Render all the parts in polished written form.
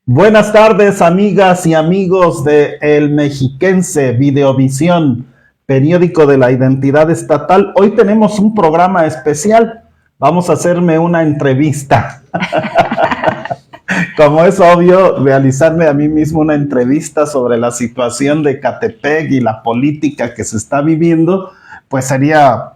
Buenas tardes, amigas y amigos de El Mexiquense, Videovisión, periódico de la identidad estatal. Hoy tenemos un programa especial. Vamos a hacerme una entrevista. Como es obvio, realizarme a mí mismo una entrevista sobre la situación de Ecatepec y la política que se está viviendo, pues sería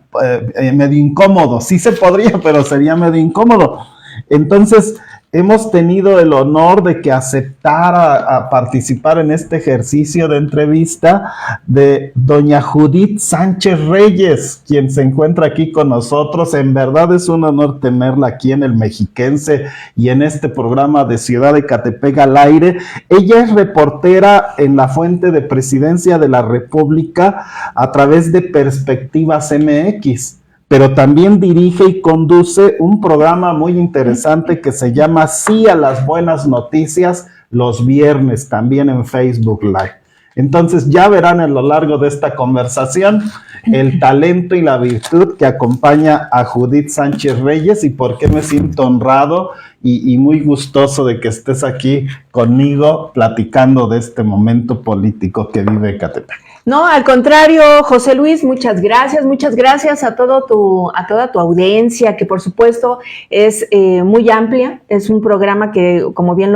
medio incómodo. Sí se podría, pero sería medio incómodo. Entonces, hemos tenido el honor de que aceptara a participar en este ejercicio de entrevista de doña Judith Sánchez Reyes, quien se encuentra aquí con nosotros. En verdad es un honor tenerla aquí en El Mexiquense y en este programa de Ciudad de Ecatepec al aire. Ella es reportera en la fuente de Presidencia de la República a través de Perspectivas MX, pero también dirige y conduce un programa muy interesante que se llama Sí a las Buenas Noticias, los viernes, también en Facebook Live. Entonces ya verán a lo largo de esta conversación el talento y la virtud que acompaña a Judith Sánchez Reyes y por qué me siento honrado y muy gustoso de que estés aquí conmigo platicando de este momento político que vive Ecatepec. No, al contrario, José Luis, muchas gracias a toda tu audiencia, que por supuesto es muy amplia, es un programa que, como bien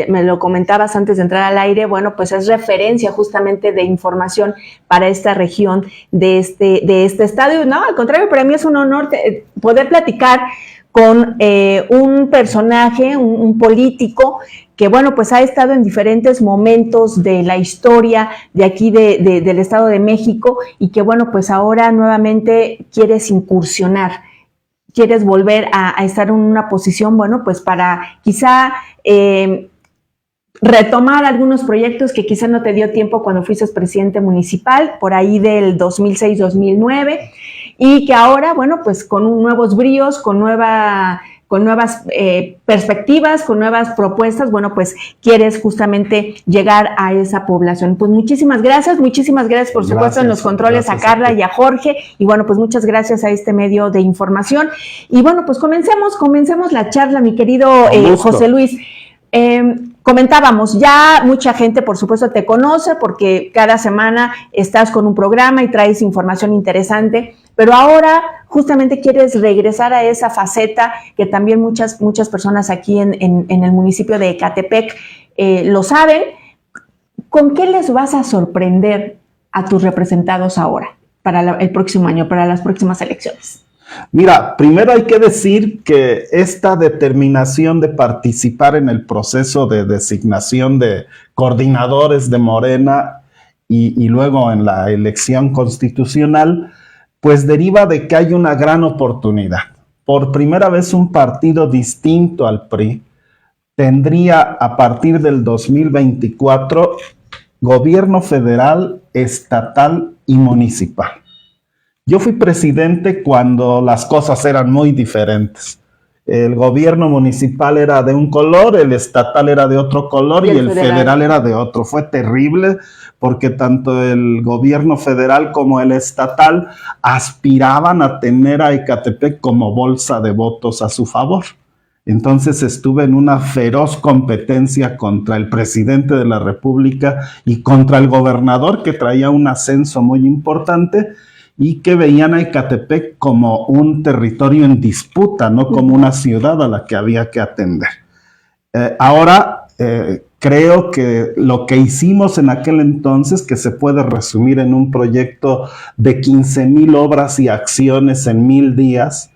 me lo comentabas antes de entrar al aire, bueno, pues es referencia justamente de información para esta región de este estado. No, al contrario, para mí es un honor poder platicar con un personaje, un político que, bueno, pues ha estado en diferentes momentos de la historia de aquí del Estado de México y que, bueno, pues ahora nuevamente quieres incursionar, quieres volver a estar en una posición, bueno, pues para quizá retomar algunos proyectos que quizá no te dio tiempo cuando fuiste presidente municipal, por ahí del 2006-2009, y que ahora, bueno, pues con nuevos bríos, con nuevas perspectivas, con nuevas propuestas, bueno, pues quieres justamente llegar a esa población. Pues muchísimas gracias por supuesto en los controles a Carla y a Jorge, y bueno, pues muchas gracias a este medio de información. Y bueno, pues comencemos la charla, mi querido José Luis. Comentábamos, ya mucha gente por supuesto te conoce porque cada semana estás con un programa y traes información interesante, pero ahora justamente quieres regresar a esa faceta que también muchas personas aquí en el municipio de Ecatepec lo saben. ¿Con qué les vas a sorprender a tus representados ahora, para el próximo año, para las próximas elecciones? Mira, primero hay que decir que esta determinación de participar en el proceso de designación de coordinadores de Morena y luego en la elección constitucional, pues deriva de que hay una gran oportunidad. Por primera vez un partido distinto al PRI tendría a partir del 2024 gobierno federal, estatal y municipal. Yo fui presidente cuando las cosas eran muy diferentes. El gobierno municipal era de un color, el estatal era de otro color y el federal era de otro. Fue terrible porque tanto el gobierno federal como el estatal aspiraban a tener a Ecatepec como bolsa de votos a su favor. Entonces estuve en una feroz competencia contra el presidente de la República y contra el gobernador, que traía un ascenso muy importante y que veían a Ecatepec como un territorio en disputa, no como una ciudad a la que había que atender. Ahora creo que lo que hicimos en aquel entonces, que se puede resumir en un proyecto de 15,000 obras y acciones en 1,000 días,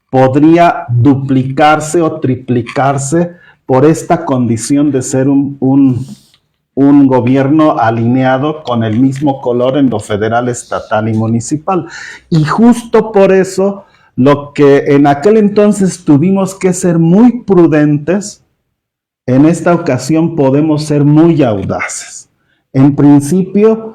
podría duplicarse o triplicarse por esta condición de ser un gobierno alineado con el mismo color en lo federal, estatal y municipal. Y justo por eso, lo que en aquel entonces tuvimos que ser muy prudentes, en esta ocasión podemos ser muy audaces. En principio,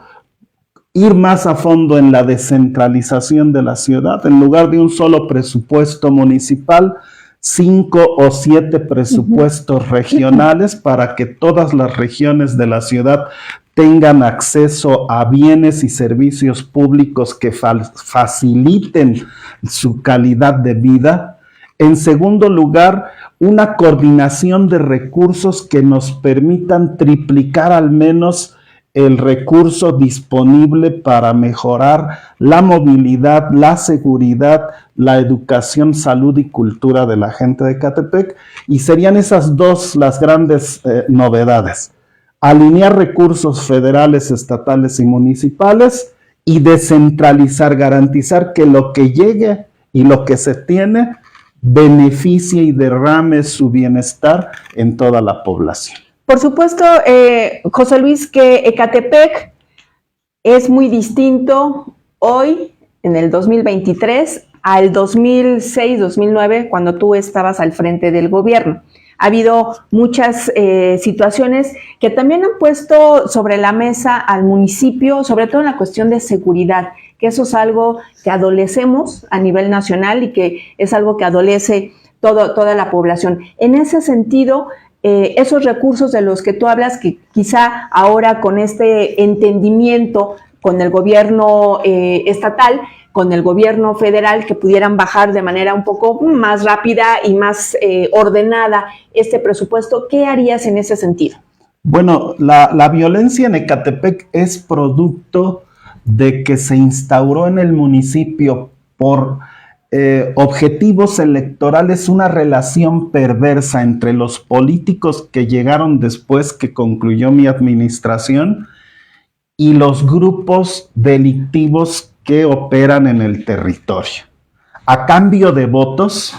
ir más a fondo en la descentralización de la ciudad, en lugar de un solo presupuesto municipal, 5 o 7 presupuestos regionales para que todas las regiones de la ciudad tengan acceso a bienes y servicios públicos que faciliten su calidad de vida. En segundo lugar, una coordinación de recursos que nos permitan triplicar al menos el recurso disponible para mejorar la movilidad, la seguridad, la educación, salud y cultura de la gente de Ecatepec. Y serían esas dos las grandes novedades. Alinear recursos federales, estatales y municipales y descentralizar, garantizar que lo que llegue y lo que se tiene beneficie y derrame su bienestar en toda la población. Por supuesto, José Luis, que Ecatepec es muy distinto hoy, en el 2023, al 2006-2009, cuando tú estabas al frente del gobierno. Ha habido muchas situaciones que también han puesto sobre la mesa al municipio, sobre todo en la cuestión de seguridad, que eso es algo que adolecemos a nivel nacional y que es algo que adolece toda la población. En ese sentido, esos recursos de los que tú hablas, que quizá ahora con este entendimiento con el gobierno estatal, con el gobierno federal, que pudieran bajar de manera un poco más rápida y más ordenada este presupuesto, ¿qué harías en ese sentido? Bueno, la violencia en Ecatepec es producto de que se instauró en el municipio por objetivos electorales una relación perversa entre los políticos que llegaron después que concluyó mi administración y los grupos delictivos que operan en el territorio. A cambio de votos,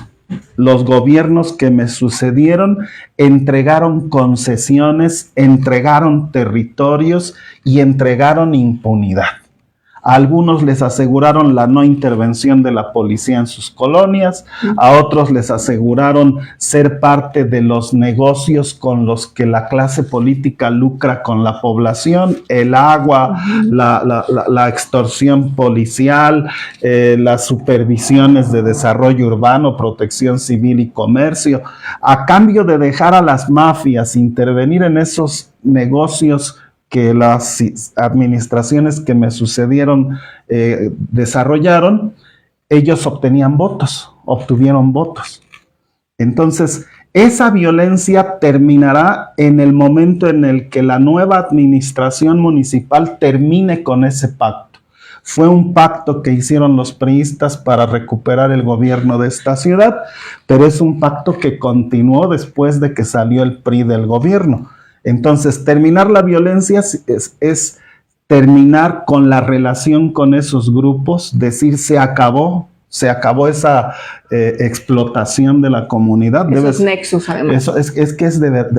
los gobiernos que me sucedieron entregaron concesiones, entregaron territorios y entregaron impunidad. A algunos les aseguraron la no intervención de la policía en sus colonias, a otros les aseguraron ser parte de los negocios con los que la clase política lucra con la población, el agua, la extorsión policial, las supervisiones de desarrollo urbano, protección civil y comercio, a cambio de dejar a las mafias intervenir en esos negocios que las administraciones que me sucedieron desarrollaron. Ellos obtuvieron votos. Entonces, esa violencia terminará en el momento en el que la nueva administración municipal termine con ese pacto. Fue un pacto que hicieron los priistas para recuperar el gobierno de esta ciudad, pero es un pacto que continuó después de que salió el PRI del gobierno. Entonces, terminar la violencia es terminar con la relación con esos grupos, decir se acabó esa explotación de la comunidad. Esos nexos, además.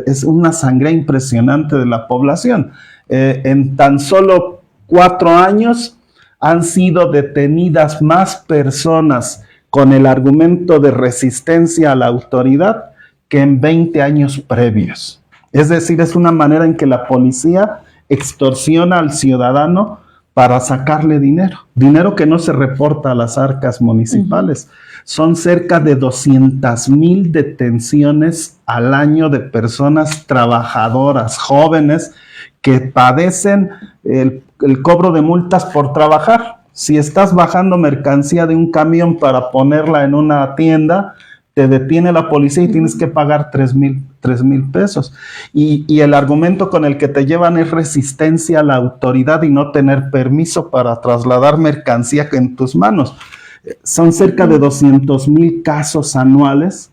Es una sangría impresionante de la población. En tan solo 4 años han sido detenidas más personas con el argumento de resistencia a la autoridad que en 20 años previos. Es decir, es una manera en que la policía extorsiona al ciudadano para sacarle dinero que no se reporta a las arcas municipales. Son cerca de 200,000 detenciones al año de personas trabajadoras, jóvenes, que padecen el cobro de multas por trabajar. Si estás bajando mercancía de un camión para ponerla en una tienda, te detiene la policía y tienes que pagar 3,000 pesos. Y el argumento con el que te llevan es resistencia a la autoridad y no tener permiso para trasladar mercancía en tus manos. Son cerca de 200,000 casos anuales.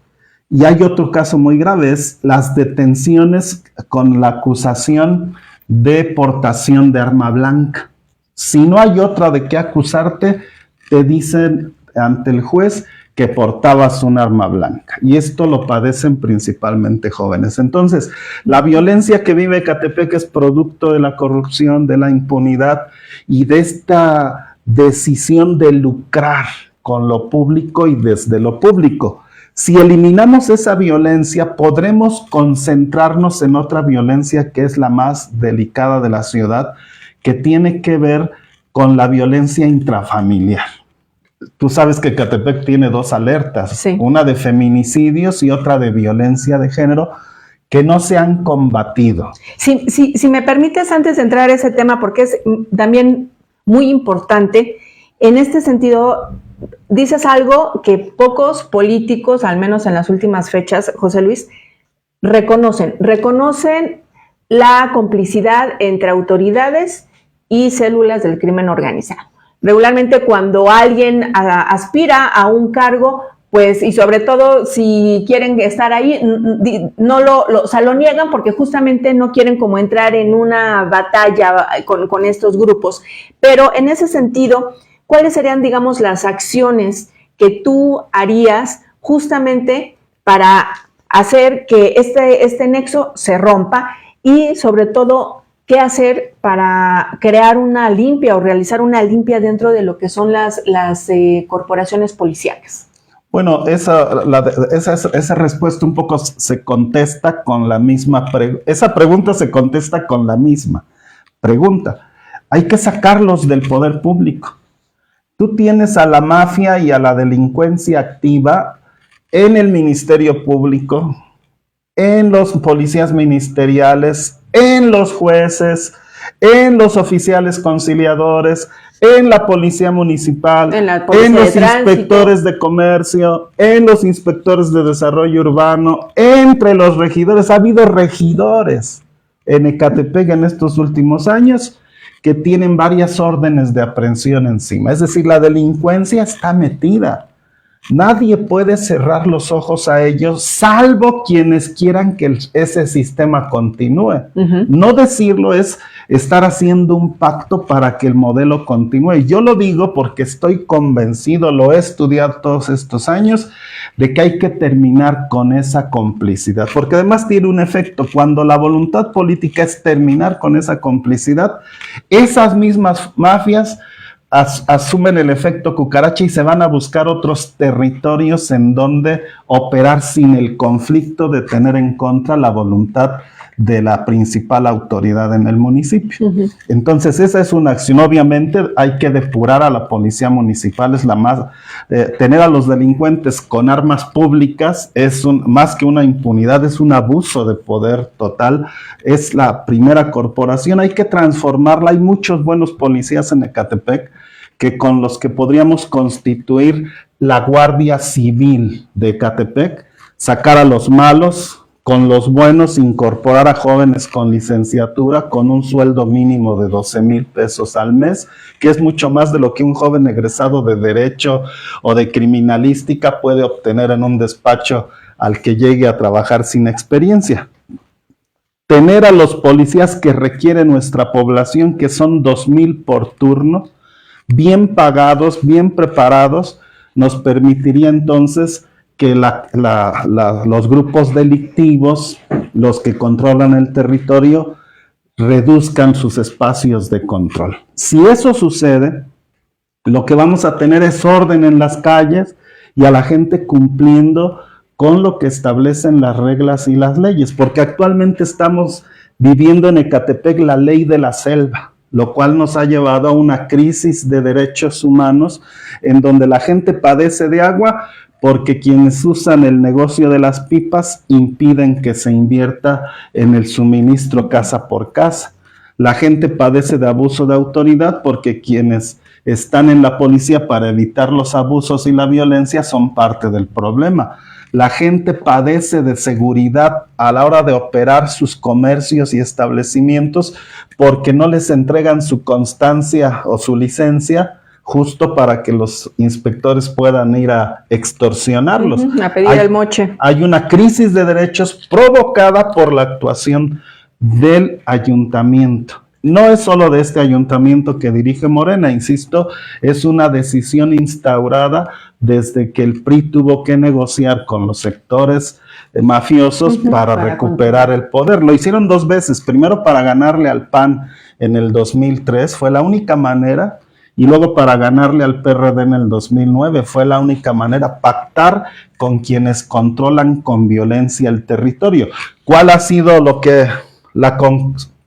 Y hay otro caso muy grave, es las detenciones con la acusación de portación de arma blanca. Si no hay otra de qué acusarte, te dicen ante el juez que portabas un arma blanca. Y esto lo padecen principalmente jóvenes. Entonces, la violencia que vive Ecatepec es producto de la corrupción, de la impunidad y de esta decisión de lucrar con lo público y desde lo público. Si eliminamos esa violencia, podremos concentrarnos en otra violencia que es la más delicada de la ciudad, que tiene que ver con la violencia intrafamiliar. Tú sabes que Ecatepec tiene 2 alertas, sí, una de feminicidios y otra de violencia de género, que no se han combatido. Si me permites, antes de entrar a ese tema, porque es también muy importante, en este sentido, dices algo que pocos políticos, al menos en las últimas fechas, José Luis, reconocen la complicidad entre autoridades y células del crimen organizado. Regularmente cuando alguien aspira a un cargo, pues, y sobre todo si quieren estar ahí, no lo niegan porque justamente no quieren como entrar en una batalla con estos grupos. Pero en ese sentido, ¿cuáles serían, digamos, las acciones que tú harías justamente para hacer que este nexo se rompa? Y sobre todo, ¿qué hacer para crear una limpia o realizar una limpia dentro de lo que son las corporaciones policiales? Bueno, esa respuesta un poco se contesta con la misma esa pregunta se contesta con la misma pregunta. Hay que sacarlos del poder público. Tú tienes a la mafia y a la delincuencia activa en el Ministerio Público, en los policías ministeriales, en los jueces, en los oficiales conciliadores, en la policía municipal, en los inspectores de comercio, en los inspectores de desarrollo urbano, entre los regidores. Ha habido regidores en Ecatepec en estos últimos años que tienen varias órdenes de aprehensión encima. Es decir, la delincuencia está metida. Nadie puede cerrar los ojos a ellos, salvo quienes quieran que ese sistema continúe. No decirlo es estar haciendo un pacto para que el modelo continúe. Yo lo digo porque estoy convencido, lo he estudiado todos estos años, de que hay que terminar con esa complicidad, porque además tiene un efecto. Cuando la voluntad política es terminar con esa complicidad, esas mismas mafias asumen el efecto cucaracha y se van a buscar otros territorios en donde operar sin el conflicto de tener en contra la voluntad de la principal autoridad en el municipio. Entonces esa es una acción. Obviamente hay que depurar a la policía municipal, es la más, tener a los delincuentes con armas públicas es más que una impunidad, es un abuso de poder total, es la primera corporación, hay que transformarla. Hay muchos buenos policías en Ecatepec con los que podríamos constituir la Guardia Civil de Ecatepec, sacar a los malos, con los buenos incorporar a jóvenes con licenciatura con un sueldo mínimo de 12,000 pesos al mes, que es mucho más de lo que un joven egresado de Derecho o de Criminalística puede obtener en un despacho al que llegue a trabajar sin experiencia. Tener a los policías que requiere nuestra población, que son 2,000 por turno, bien pagados, bien preparados, nos permitiría entonces que los grupos delictivos, los que controlan el territorio, reduzcan sus espacios de control. Si eso sucede, lo que vamos a tener es orden en las calles y a la gente cumpliendo con lo que establecen las reglas y las leyes, porque actualmente estamos viviendo en Ecatepec la ley de la selva, lo cual nos ha llevado a una crisis de derechos humanos en donde la gente padece de agua, porque quienes usan el negocio de las pipas impiden que se invierta en el suministro casa por casa. La gente padece de abuso de autoridad porque quienes están en la policía para evitar los abusos y la violencia son parte del problema. La gente padece de seguridad a la hora de operar sus comercios y establecimientos porque no les entregan su constancia o su licencia justo para que los inspectores puedan ir a extorsionarlos. A pedir el moche. Hay una crisis de derechos provocada por la actuación del ayuntamiento. No es solo de este ayuntamiento que dirige Morena, insisto, es una decisión instaurada desde que el PRI tuvo que negociar con los sectores mafiosos para recuperar el poder. Lo hicieron 2 veces, primero para ganarle al PAN en el 2003, fue la única manera, y luego para ganarle al PRD en el 2009, fue la única manera, pactar con quienes controlan con violencia el territorio. ¿Cuál ha sido la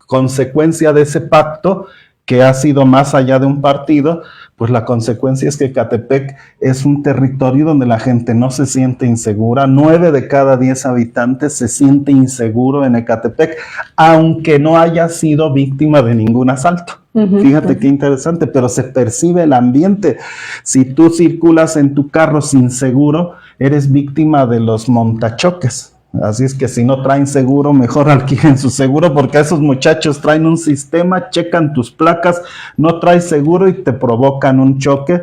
consecuencia de ese pacto, que ha sido más allá de un partido? Pues la consecuencia es que Ecatepec es un territorio donde la gente no se siente insegura. 9 de cada 10 habitantes se siente inseguro en Ecatepec, aunque no haya sido víctima de ningún asalto. Fíjate qué interesante, pero se percibe el ambiente. Si tú circulas en tu carro sin seguro, eres víctima de los montachoques. Así es que si no traen seguro, mejor alquilen su seguro, porque esos muchachos traen un sistema, checan tus placas, no traes seguro y te provocan un choque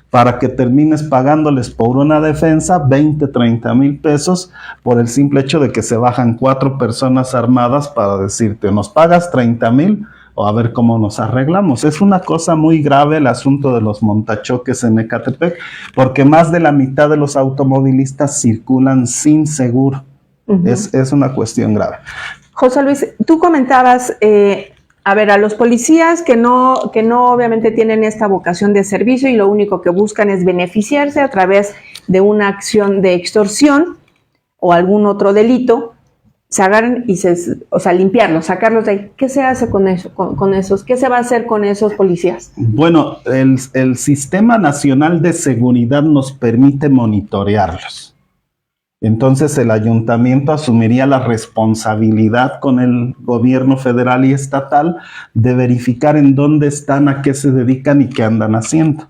para que termines pagándoles por una defensa 20, 30 mil pesos por el simple hecho de que se bajan 4 personas armadas para decirte, nos pagas 30 mil o a ver cómo nos arreglamos. Es una cosa muy grave el asunto de los montachoques en Ecatepec, porque más de la mitad de los automovilistas circulan sin seguro. Es una cuestión grave. José Luis, tú comentabas, a los policías que no obviamente tienen esta vocación de servicio y lo único que buscan es beneficiarse a través de una acción de extorsión o algún otro delito, se agarran y limpiarlos, sacarlos de ahí. ¿Qué se hace con eso, con esos? ¿Qué se va a hacer con esos policías? Bueno, el Sistema Nacional de Seguridad nos permite monitorearlos. Entonces el ayuntamiento asumiría la responsabilidad con el gobierno federal y estatal de verificar en dónde están, a qué se dedican y qué andan haciendo.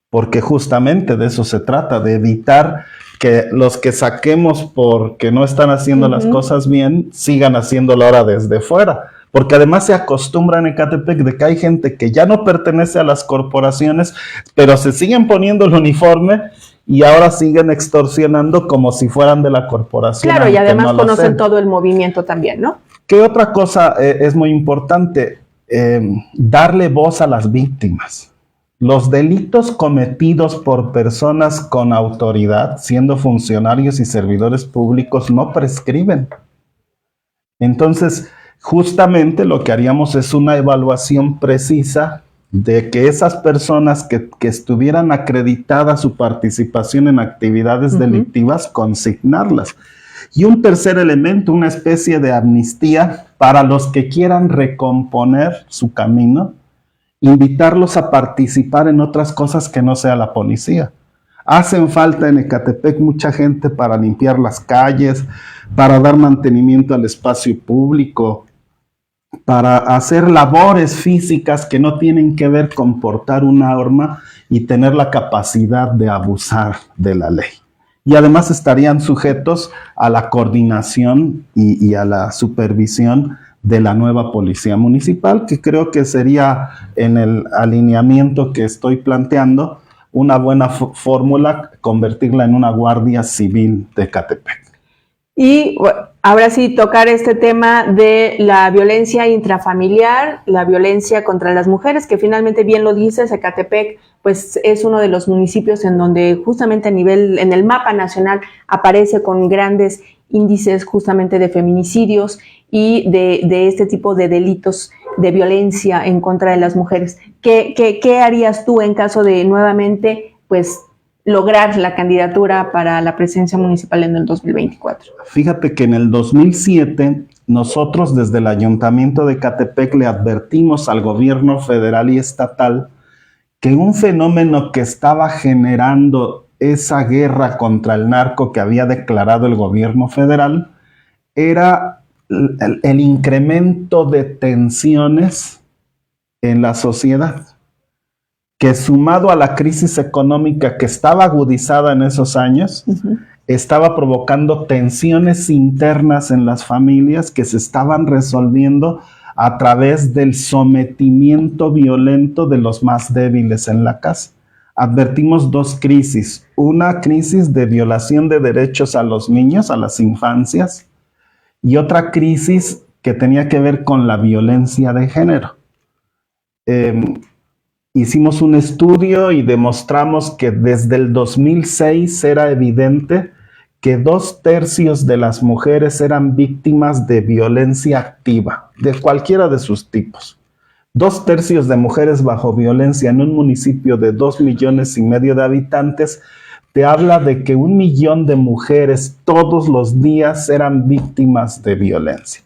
Porque justamente de eso se trata, de evitar que los que saquemos porque no están haciendo las cosas bien, sigan haciéndolo ahora desde fuera. Porque además se acostumbra en Ecatepec de que hay gente que ya no pertenece a las corporaciones, pero se siguen poniendo el uniforme y ahora siguen extorsionando como si fueran de la corporación. Claro, y además no conocen todo el movimiento también, ¿no? ¿Qué otra cosa es muy importante? Darle voz a las víctimas. Los delitos cometidos por personas con autoridad, siendo funcionarios y servidores públicos, no prescriben. Entonces, justamente lo que haríamos es una evaluación precisa de que esas personas que estuvieran acreditadas su participación en actividades delictivas, consignarlas. Y un tercer elemento, una especie de amnistía para los que quieran recomponer su camino, invitarlos a participar en otras cosas que no sea la policía. Hacen falta en Ecatepec mucha gente para limpiar las calles, para dar mantenimiento al espacio público, para hacer labores físicas que no tienen que ver con portar una arma y tener la capacidad de abusar de la ley. Y además estarían sujetos a la coordinación y a la supervisión de la nueva policía municipal, que creo que sería, en el alineamiento que estoy planteando, una buena fórmula convertirla en una guardia civil de Ecatepec. Y ahora sí, tocar este tema de la violencia intrafamiliar, la violencia contra las mujeres, que finalmente, bien lo dices, Ecatepec pues es uno de los municipios en donde justamente en el mapa nacional aparece con grandes índices justamente de feminicidios y de este tipo de delitos de violencia en contra de las mujeres. ¿Qué harías tú en caso de nuevamente pues lograr la candidatura para la presidencia municipal en el 2024? Fíjate que en el 2007 nosotros desde el Ayuntamiento de Ecatepec le advertimos al gobierno federal y estatal que un fenómeno que estaba generando esa guerra contra el narco que había declarado el gobierno federal era el incremento de tensiones en la sociedad, que sumado a la crisis económica que estaba agudizada en esos años, estaba provocando tensiones internas en las familias que se estaban resolviendo a través del sometimiento violento de los más débiles en la casa. Advertimos 2 crisis, una crisis de violación de derechos a los niños, a las infancias, y otra crisis que tenía que ver con la violencia de género. Hicimos un estudio y demostramos que desde el 2006 era evidente que 2/3 de las mujeres eran víctimas de violencia activa, de cualquiera de sus tipos. 2/3 de mujeres bajo violencia en un municipio de 2,5 millones de habitantes, te habla de que 1 millón de mujeres todos los días eran víctimas de violencia.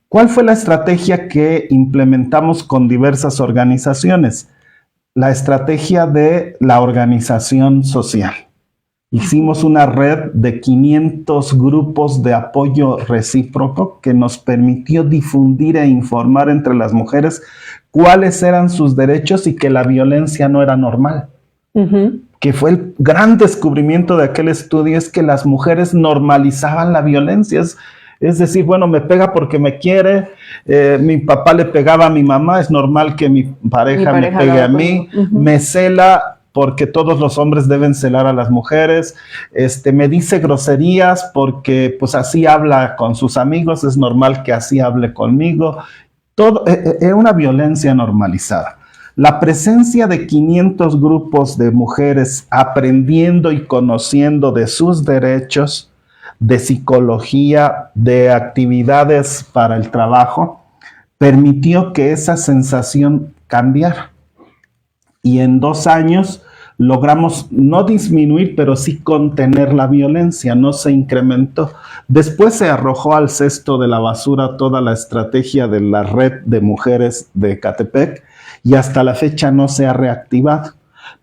¿Cuál fue la estrategia que implementamos con diversas organizaciones? La estrategia de la organización social. Hicimos una red de 500 grupos de apoyo recíproco que nos permitió difundir e informar entre las mujeres cuáles eran sus derechos y que la violencia no era normal. Que fue el gran descubrimiento de aquel estudio, es que las mujeres normalizaban la violencia. Es decir, bueno, me pega porque me quiere, mi papá le pegaba a mi mamá, es normal que mi pareja me pegue a mí, me cela porque todos los hombres deben celar a las mujeres, me dice groserías porque pues así habla con sus amigos, es normal que así hable conmigo. Todo era una violencia normalizada. La presencia de 500 grupos de mujeres aprendiendo y conociendo de sus derechos, de psicología, de actividades para el trabajo, permitió que esa sensación cambiara. Y en 2 años logramos no disminuir, pero sí contener la violencia, no se incrementó. Después se arrojó al cesto de la basura toda la estrategia de la red de mujeres de Ecatepec y hasta la fecha no se ha reactivado.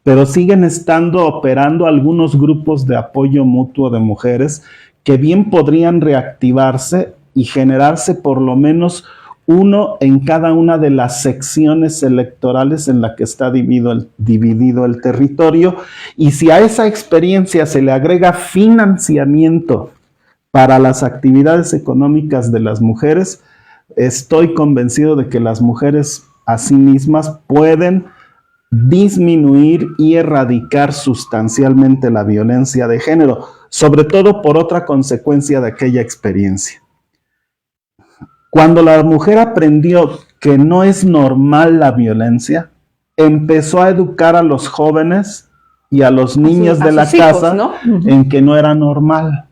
Pero siguen operando algunos grupos de apoyo mutuo de mujeres que bien podrían reactivarse y generarse por lo menos uno en cada una de las secciones electorales en la que está dividido el territorio. Y si a esa experiencia se le agrega financiamiento para las actividades económicas de las mujeres, estoy convencido de que las mujeres a sí mismas pueden disminuir y erradicar sustancialmente la violencia de género, sobre todo por otra consecuencia de aquella experiencia. Cuando la mujer aprendió que no es normal la violencia, empezó a educar a los jóvenes y a los niños de la casa, ¿no? En que no era normal.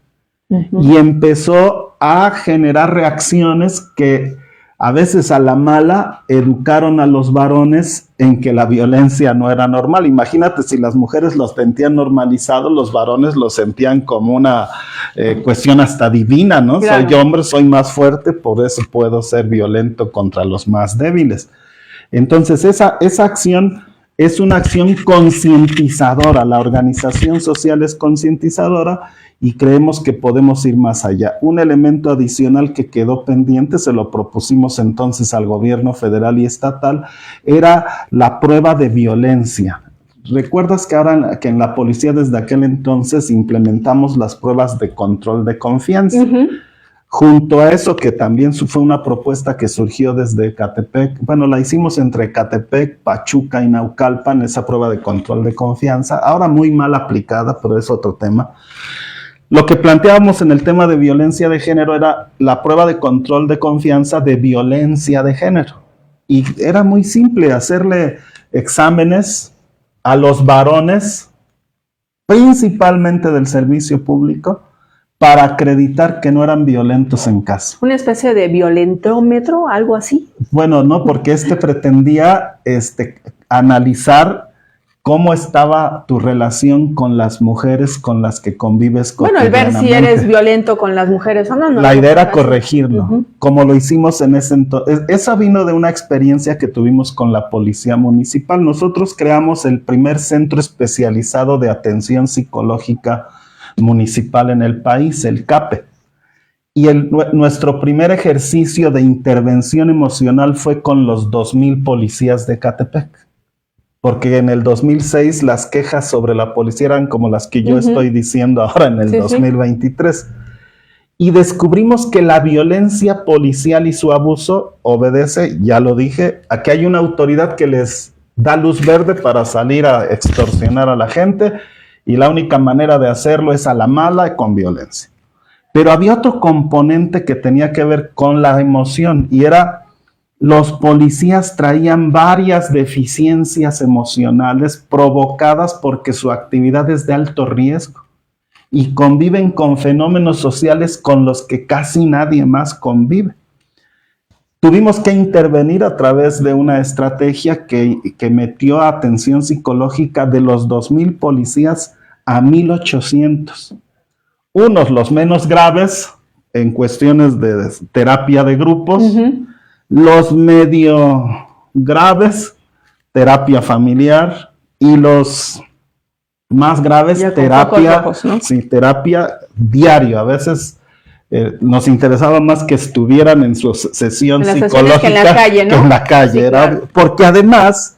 Y empezó a generar reacciones que a veces a la mala educaron a los varones en que la violencia no era normal. Imagínate si las mujeres los sentían normalizados, los varones los sentían como una cuestión hasta divina, ¿no? Claro. Soy hombre, soy más fuerte, por eso puedo ser violento contra los más débiles. Entonces esa acción es una acción concientizadora. La organización social es concientizadora y creemos que podemos ir más allá. Un elemento adicional que quedó pendiente, se lo propusimos entonces al gobierno federal y estatal, era la prueba de violencia. ¿Recuerdas que ahora que en la policía desde aquel entonces implementamos las pruebas de control de confianza? Junto a eso, que también fue una propuesta que surgió desde Ecatepec, bueno, la hicimos entre Ecatepec, Pachuca y Naucalpan, esa prueba de control de confianza, ahora muy mal aplicada, pero es otro tema. Lo que planteábamos en el tema de violencia de género era la prueba de control de confianza de violencia de género. Y era muy simple hacerle exámenes a los varones, principalmente del servicio público, para acreditar que no eran violentos en casa. ¿Una especie de violentómetro, algo así? Bueno, no, porque pretendía analizar cómo estaba tu relación con las mujeres con las que convives cotidianamente. Bueno, el ver si eres violento con las mujeres o no. La idea era corregirlo, como lo hicimos en ese entonces. Esa vino de una experiencia que tuvimos con la Policía Municipal. Nosotros creamos el primer centro especializado de atención psicológica municipal en el país, el CAPE. Y nuestro primer ejercicio de intervención emocional fue con los 2,000 policías de Ecatepec. Porque en el 2006 las quejas sobre la policía eran como las que yo estoy diciendo ahora en el 2023. Y descubrimos que la violencia policial y su abuso obedece, ya lo dije, a que hay una autoridad que les da luz verde para salir a extorsionar a la gente, y la única manera de hacerlo es a la mala y con violencia. Pero había otro componente que tenía que ver con la emoción, y era los policías traían varias deficiencias emocionales provocadas porque su actividad es de alto riesgo y conviven con fenómenos sociales con los que casi nadie más convive. Tuvimos que intervenir a través de una estrategia que metió atención psicológica de los 2,000 policías a 1,800. Unos, los menos graves, en cuestiones de terapia de grupos, los medio graves, terapia familiar, y los más graves, Ya con terapia, focos rojos, ¿no? sí, terapia diario. A veces nos interesaba más que estuvieran en su sesión En las psicológica sesiones que en la calle, ¿no? que en la calle, Sí, era, claro. porque además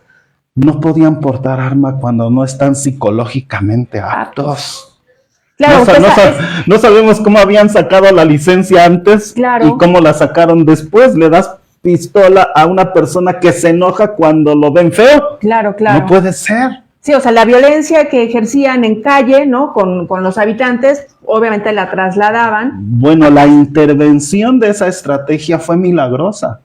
no podían portar arma cuando no están psicológicamente aptos. Claro, No sabemos cómo habían sacado la licencia antes, claro, y cómo la sacaron después. Le das pistola a una persona que se enoja cuando lo ven feo. claro. No puede ser. Sí, o sea, la violencia que ejercían en calle, ¿no? Con los habitantes, obviamente la trasladaban. Bueno, la intervención de esa estrategia fue milagrosa.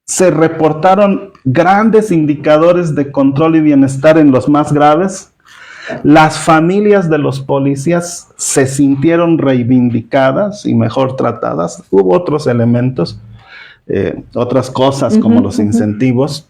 Se reportaron grandes indicadores de control y bienestar en los más graves. Las familias de los policías se sintieron reivindicadas y mejor tratadas. Hubo otros elementos, otras cosas como los incentivos.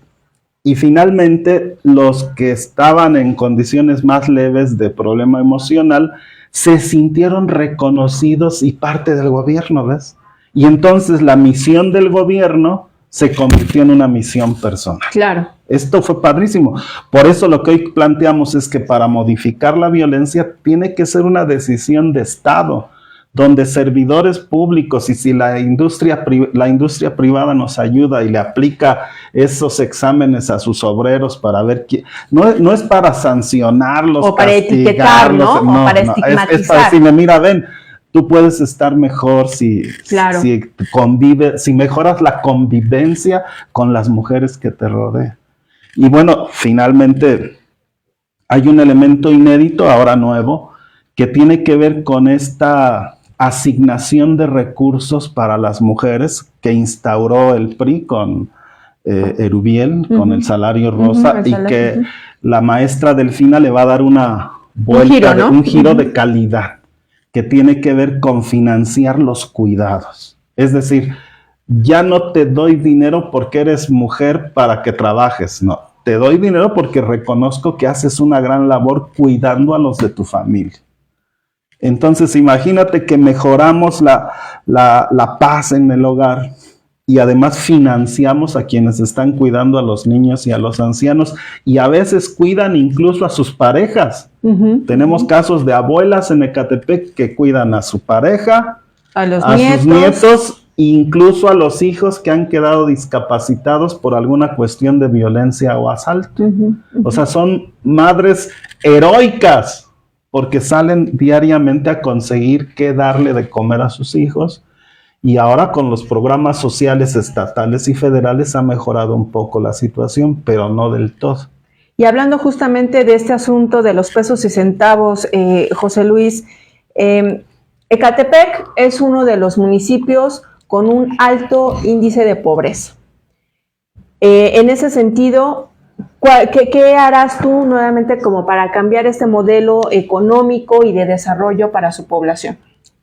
Y finalmente, los que estaban en condiciones más leves de problema emocional se sintieron reconocidos y parte del gobierno, ¿ves? Y entonces la misión del gobierno se convirtió en una misión personal. Claro. Esto fue padrísimo. Por eso lo que hoy planteamos es que para modificar la violencia tiene que ser una decisión de Estado, donde servidores públicos, y si la industria privada nos ayuda y le aplica esos exámenes a sus obreros para ver quién, no es para sancionarlos o para etiquetar, ¿no? O para estigmatizar. Es para decirle, mira, ven, tú puedes estar mejor si mejoras la convivencia con las mujeres que te rodean. Y bueno, finalmente hay un elemento inédito, ahora nuevo, que tiene que ver con esta asignación de recursos para las mujeres que instauró el PRI con Erubiel, con el salario rosa, y que la maestra Delfina le va a dar una vuelta, un giro de calidad, que tiene que ver con financiar los cuidados. Es decir, ya no te doy dinero porque eres mujer para que trabajes, no. Te doy dinero porque reconozco que haces una gran labor cuidando a los de tu familia. Entonces, imagínate que mejoramos la paz en el hogar y además financiamos a quienes están cuidando a los niños y a los ancianos, y a veces cuidan incluso a sus parejas. Tenemos casos de abuelas en Ecatepec que cuidan a su pareja, a sus nietos, e incluso a los hijos que han quedado discapacitados por alguna cuestión de violencia o asalto. O sea, son madres heroicas, porque salen diariamente a conseguir qué darle de comer a sus hijos, y ahora con los programas sociales estatales y federales ha mejorado un poco la situación, pero no del todo. Y hablando justamente de este asunto de los pesos y centavos, José Luis, Ecatepec es uno de los municipios con un alto índice de pobreza. En ese sentido, ¿qué harás tú nuevamente como para cambiar este modelo económico y de desarrollo para su población?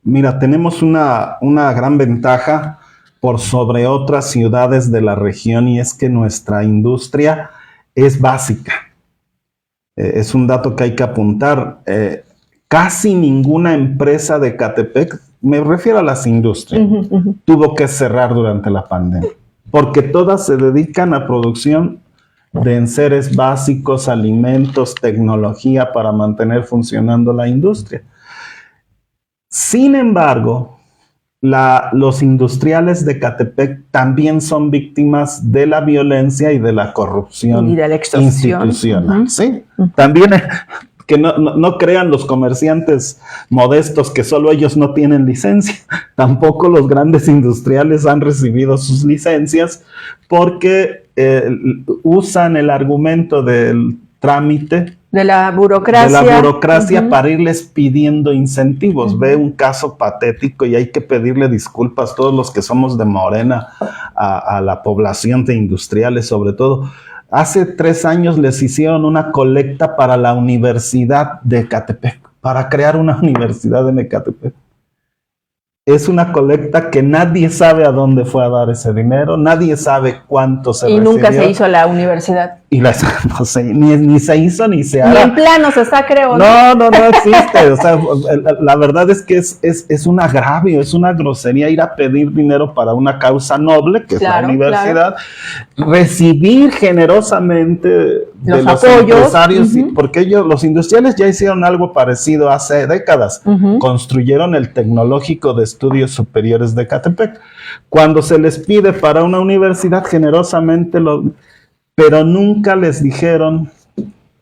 Mira, tenemos una gran ventaja por sobre otras ciudades de la región, y es que nuestra industria es básica. Es un dato que hay que apuntar. Casi ninguna empresa de Ecatepec, me refiero a las industrias, tuvo que cerrar durante la pandemia, porque todas se dedican a producción de enseres básicos, alimentos, tecnología para mantener funcionando la industria. Sin embargo, los industriales de Ecatepec también son víctimas de la violencia y de la corrupción y de la extorsión institucional. Sí, también que no crean los comerciantes modestos que solo ellos no tienen licencia. Tampoco los grandes industriales han recibido sus licencias, porque usan el argumento del trámite, de la burocracia, para irles pidiendo incentivos. Ve un caso patético, y hay que pedirle disculpas a todos los que somos de Morena, a la población de industriales sobre todo. Hace 3 años les hicieron una colecta para la Universidad de Ecatepec, para crear una universidad en Ecatepec. es una colecta que nadie sabe a dónde fue a dar ese dinero, nadie sabe cuánto se recibió. Y nunca se hizo la universidad. Y no sé, ni se hizo ni se hará. Ni en planos está, creo. No existe. O sea, la verdad es que es un agravio, es una grosería ir a pedir dinero para una causa noble, que es la universidad, recibir generosamente de los empresarios, porque los industriales ya hicieron algo parecido hace décadas. Construyeron el Tecnológico de Estudios Superiores de Ecatepec. Cuando se les pide para una universidad, generosamente pero nunca les dijeron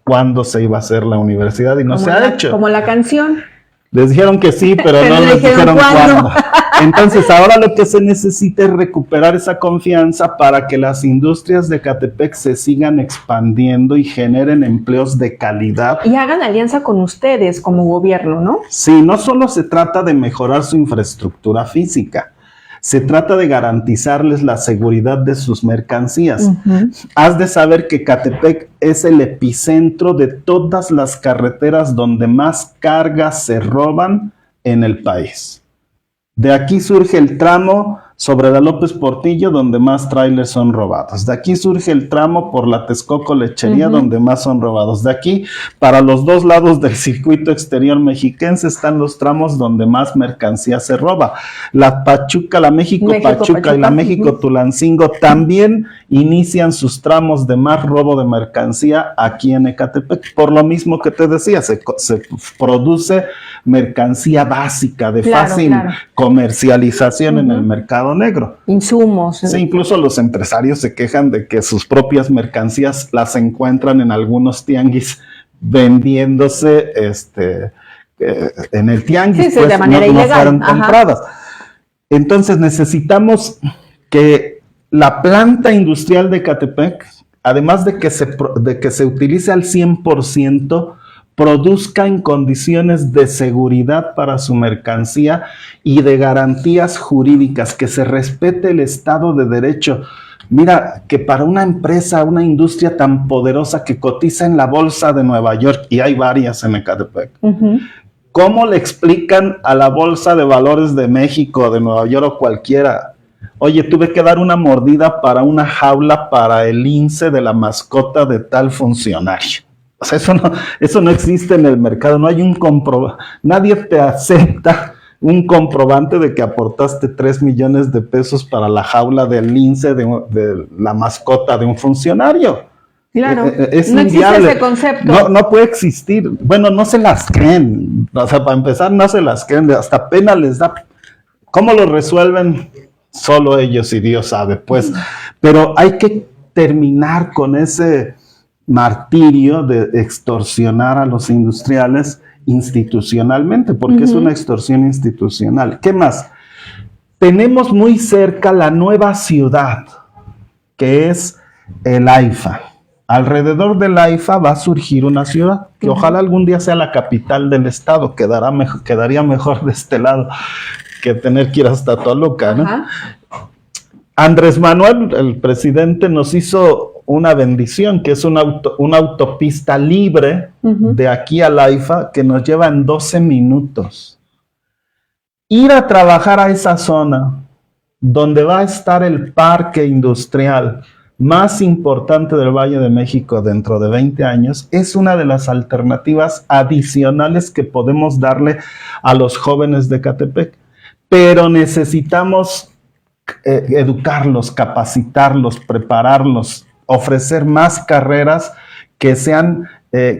cuándo se iba a hacer la universidad y no se ha hecho. Como la canción. Les dijeron que sí, pero no les dijeron cuándo. Entonces ahora lo que se necesita es recuperar esa confianza para que las industrias de Ecatepec se sigan expandiendo y generen empleos de calidad. Y hagan alianza con ustedes como gobierno, ¿no? Sí, no solo se trata de mejorar su infraestructura física, se trata de garantizarles la seguridad de sus mercancías. Has de saber que Ecatepec es el epicentro de todas las carreteras donde más cargas se roban en el país. De aquí surge el tramo sobre la López Portillo, donde más trailers son robados. De aquí surge el tramo por la Texcoco Lechería, donde más son robados. De aquí, para los dos lados del circuito exterior mexiquense, están los tramos donde más mercancía se roba. La México-Pachuca y la México-Tulancingo también inician sus tramos de más robo de mercancía aquí en Ecatepec. Por lo mismo que te decía, se produce mercancía básica de fácil comercialización en el mercado negro. Insumos. Sí, incluso los empresarios se quejan de que sus propias mercancías las encuentran en algunos tianguis vendiéndose en el tianguis, pues, de manera ilegal. No fueron compradas. Entonces necesitamos que la planta industrial de Ecatepec, además de que se utilice al 100%, produzca en condiciones de seguridad para su mercancía y de garantías jurídicas, que se respete el Estado de Derecho. Mira, que para una empresa, una industria tan poderosa que cotiza en la Bolsa de Nueva York, y hay varias en Ecatepec, ¿cómo le explican a la Bolsa de Valores de México, de Nueva York o cualquiera? Oye, tuve que dar una mordida para una jaula para el lince de la mascota de tal funcionario. O sea, eso no existe en el mercado, no hay un comprobante, nadie te acepta un comprobante de que aportaste 3 millones de pesos para la jaula del lince de la mascota de un funcionario. Claro, es no inviable. Existe ese concepto. No puede existir. Bueno, no se las creen. O sea, para empezar, no se las creen. Hasta pena les da. ¿Cómo lo resuelven? Solo ellos y Dios sabe, pues. Pero hay que terminar con ese martirio de extorsionar a los industriales institucionalmente, porque es una extorsión institucional. ¿Qué más? Tenemos muy cerca la nueva ciudad, que es el AIFA. Alrededor del AIFA va a surgir una ciudad, que ojalá algún día sea la capital del estado, quedaría mejor de este lado que tener que ir hasta Toluca, ¿no? Andrés Manuel, el presidente, nos hizo una bendición, que es una autopista libre de aquí al AIFA, que nos lleva en 12 minutos. Ir a trabajar a esa zona, donde va a estar el parque industrial más importante del Valle de México dentro de 20 años, es una de las alternativas adicionales que podemos darle a los jóvenes de Ecatepec. Pero necesitamos educarlos, capacitarlos, prepararlos, ofrecer más carreras que sean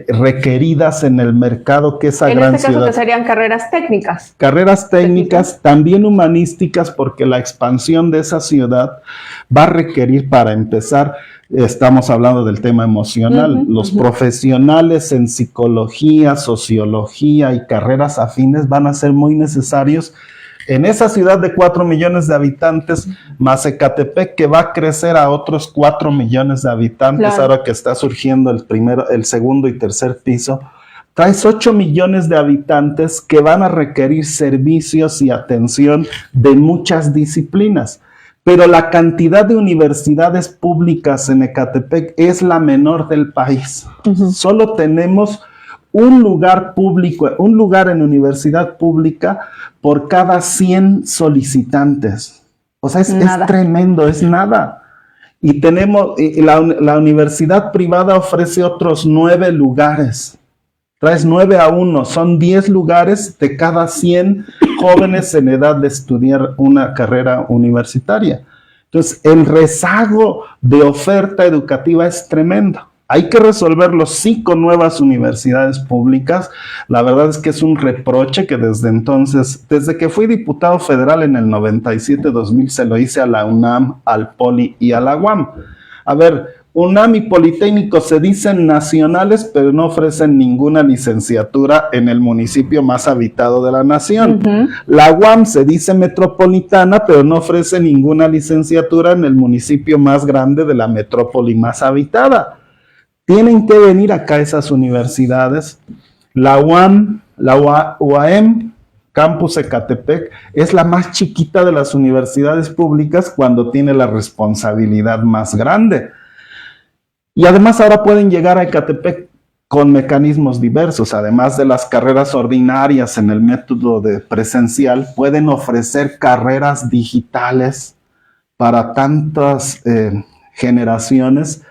requeridas en el mercado que esa gran ciudad. En este caso, que serían carreras técnicas. Carreras técnicas, también humanísticas, porque la expansión de esa ciudad va a requerir, para empezar, estamos hablando del tema emocional, los profesionales en psicología, sociología y carreras afines van a ser muy necesarios en esa ciudad de 4 millones de habitantes, más Ecatepec, que va a crecer a otros 4 millones de habitantes, ahora que está surgiendo el segundo y tercer piso. Traes 8 millones de habitantes que van a requerir servicios y atención de muchas disciplinas. Pero la cantidad de universidades públicas en Ecatepec es la menor del país. Solo tenemos un lugar público, un lugar en universidad pública por cada 100 solicitantes. O sea, es tremendo, es nada. Y la universidad privada ofrece otros 9 lugares. Traes 9 a 1, son 10 lugares de cada 100 jóvenes en edad de estudiar una carrera universitaria. Entonces, el rezago de oferta educativa es tremendo. Hay que resolverlo sí con nuevas universidades públicas. La verdad es que es un reproche que desde entonces, desde que fui diputado federal en el 97-2000, se lo hice a la UNAM, al POLI y a la UAM. A ver, UNAM y Politécnico se dicen nacionales, pero no ofrecen ninguna licenciatura en el municipio más habitado de la nación. La UAM se dice metropolitana, pero no ofrece ninguna licenciatura en el municipio más grande de la metrópoli más habitada. Tienen que venir acá esas universidades. La UAM, la UAM, Campus Ecatepec, es la más chiquita de las universidades públicas cuando tiene la responsabilidad más grande. Y además ahora pueden llegar a Ecatepec con mecanismos diversos. Además de las carreras ordinarias en el método de presencial, pueden ofrecer carreras digitales para tantas generaciones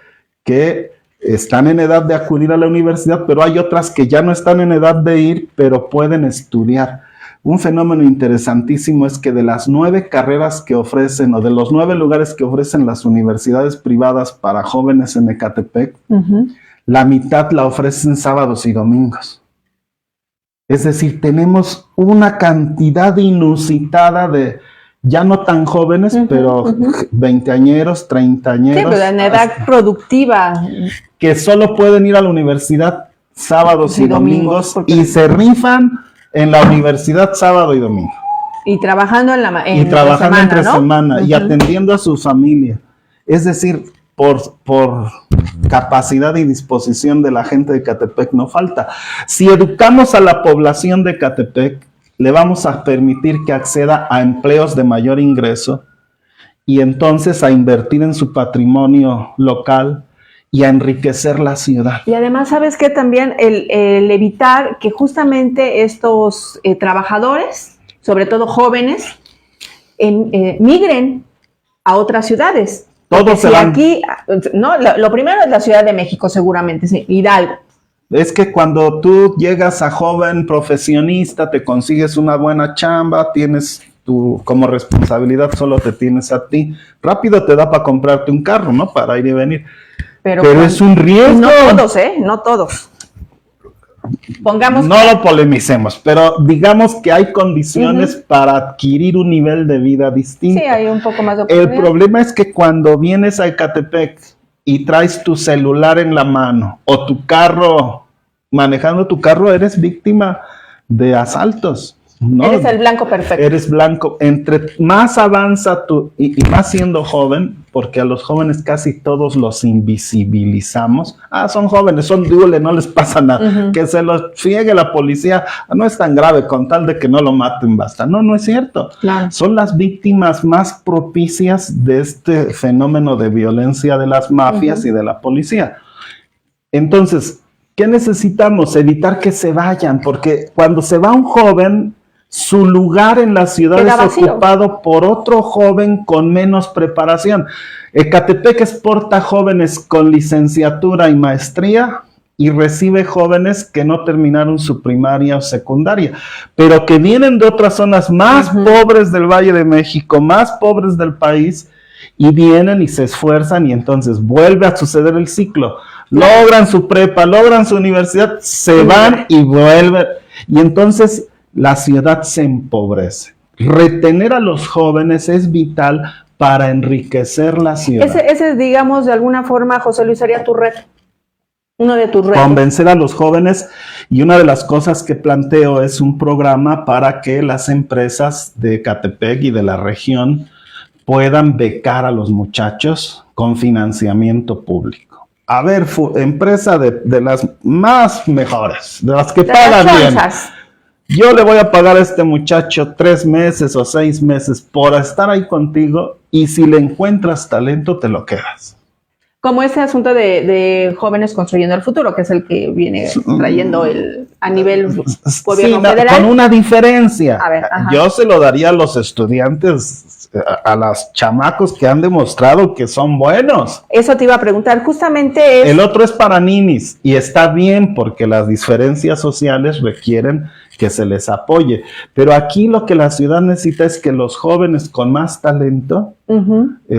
que están en edad de acudir a la universidad, pero hay otras que ya no están en edad de ir, pero pueden estudiar. Un fenómeno interesantísimo es que de las 9 carreras que ofrecen, o de los 9 lugares que ofrecen las universidades privadas para jóvenes en Ecatepec, la mitad la ofrecen sábados y domingos. Es decir, tenemos una cantidad inusitada de ya no tan jóvenes, pero veinteañeros, treintañeros. Sí, pero en edad productiva. Que solo pueden ir a la universidad sábados y domingos y se rifan en la universidad sábado y domingo. Y trabajando entre semana y atendiendo a su familia. Es decir, por capacidad y disposición de la gente de Ecatepec no falta. Si educamos a la población de Ecatepec, le vamos a permitir que acceda a empleos de mayor ingreso y entonces a invertir en su patrimonio local y a enriquecer la ciudad. Y además, ¿sabes qué? También el evitar que justamente estos trabajadores, sobre todo jóvenes, migren a otras ciudades. Todos se van. Aquí, no, lo primero es la Ciudad de México, seguramente, sí, Hidalgo. Es que cuando tú llegas a joven profesionista, te consigues una buena chamba, tienes como responsabilidad solo te tienes a ti, rápido te da para comprarte un carro, ¿no? Para ir y venir. Pero es un riesgo. No todos, no todos. Pongamos. No lo polemicemos, pero digamos que hay condiciones para adquirir un nivel de vida distinto. Sí, hay un poco más de oportunidad. El problema es que cuando vienes a Ecatepec y traes tu celular en la mano o tu carro, manejando tu carro, eres víctima de asaltos, ¿no? Eres el blanco perfecto. Eres blanco. Entre más avanza tú, y más siendo joven, porque a los jóvenes casi todos los invisibilizamos. Son jóvenes, son dules, no les pasa nada. Que se los friegue la policía, no es tan grave, con tal de que no lo maten basta. No es cierto. Claro. Son las víctimas más propicias de este fenómeno de violencia de las mafias y de la policía. Entonces, ¿qué necesitamos? Evitar que se vayan, porque cuando se va un joven, su lugar en la ciudad es ocupado por otro joven con menos preparación. Ecatepec exporta jóvenes con licenciatura y maestría y recibe jóvenes que no terminaron su primaria o secundaria, pero que vienen de otras zonas más pobres del Valle de México, más pobres del país, y vienen y se esfuerzan y entonces vuelve a suceder el ciclo. Logran su prepa, logran su universidad, se van y vuelven. Y entonces la ciudad se empobrece. Retener a los jóvenes es vital para enriquecer la ciudad. Ese, digamos, de alguna forma, José Luis, sería tu reto. Uno de tus retos. Convencer a los jóvenes, y una de las cosas que planteo es un programa para que las empresas de Ecatepec y de la región puedan becar a los muchachos con financiamiento público. A ver, empresa de las más mejores, de las que pagan bien. Yo le voy a pagar a este muchacho 3 meses o 6 meses por estar ahí contigo, y si le encuentras talento, te lo quedas. Como ese asunto de jóvenes construyendo el futuro, que es el que viene trayendo a nivel gobierno federal. Con una diferencia. A ver, yo se lo daría a los estudiantes, a los chamacos que han demostrado que son buenos. Eso te iba a preguntar, justamente El otro es para ninis, y está bien porque las diferencias sociales requieren que se les apoye. Pero aquí lo que la ciudad necesita es que los jóvenes con más talento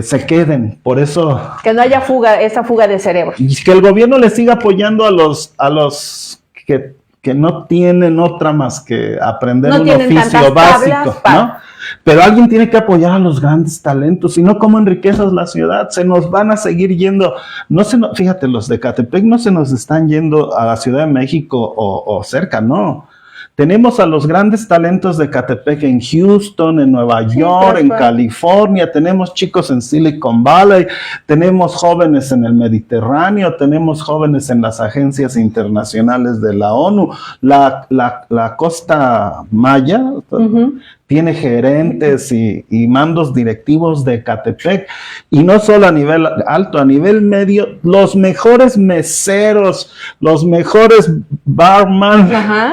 se queden. Por eso... Que no haya esa fuga de cerebro. Y que el gobierno le siga apoyando a los que no tienen otra más que aprender un oficio básico, ¿no? Pero alguien tiene que apoyar a los grandes talentos, si no, ¿cómo enriqueces la ciudad? Se nos van a seguir yendo. Fíjate, los de Ecatepec no se nos están yendo a la Ciudad de México o cerca, no. Tenemos a los grandes talentos de Ecatepec en Houston, en Nueva York, en California, tenemos chicos en Silicon Valley, tenemos jóvenes en el Mediterráneo, tenemos jóvenes en las agencias internacionales de la ONU, la Costa Maya tiene gerentes y mandos directivos de Ecatepec, y no solo a nivel alto, a nivel medio, los mejores meseros, los mejores barman,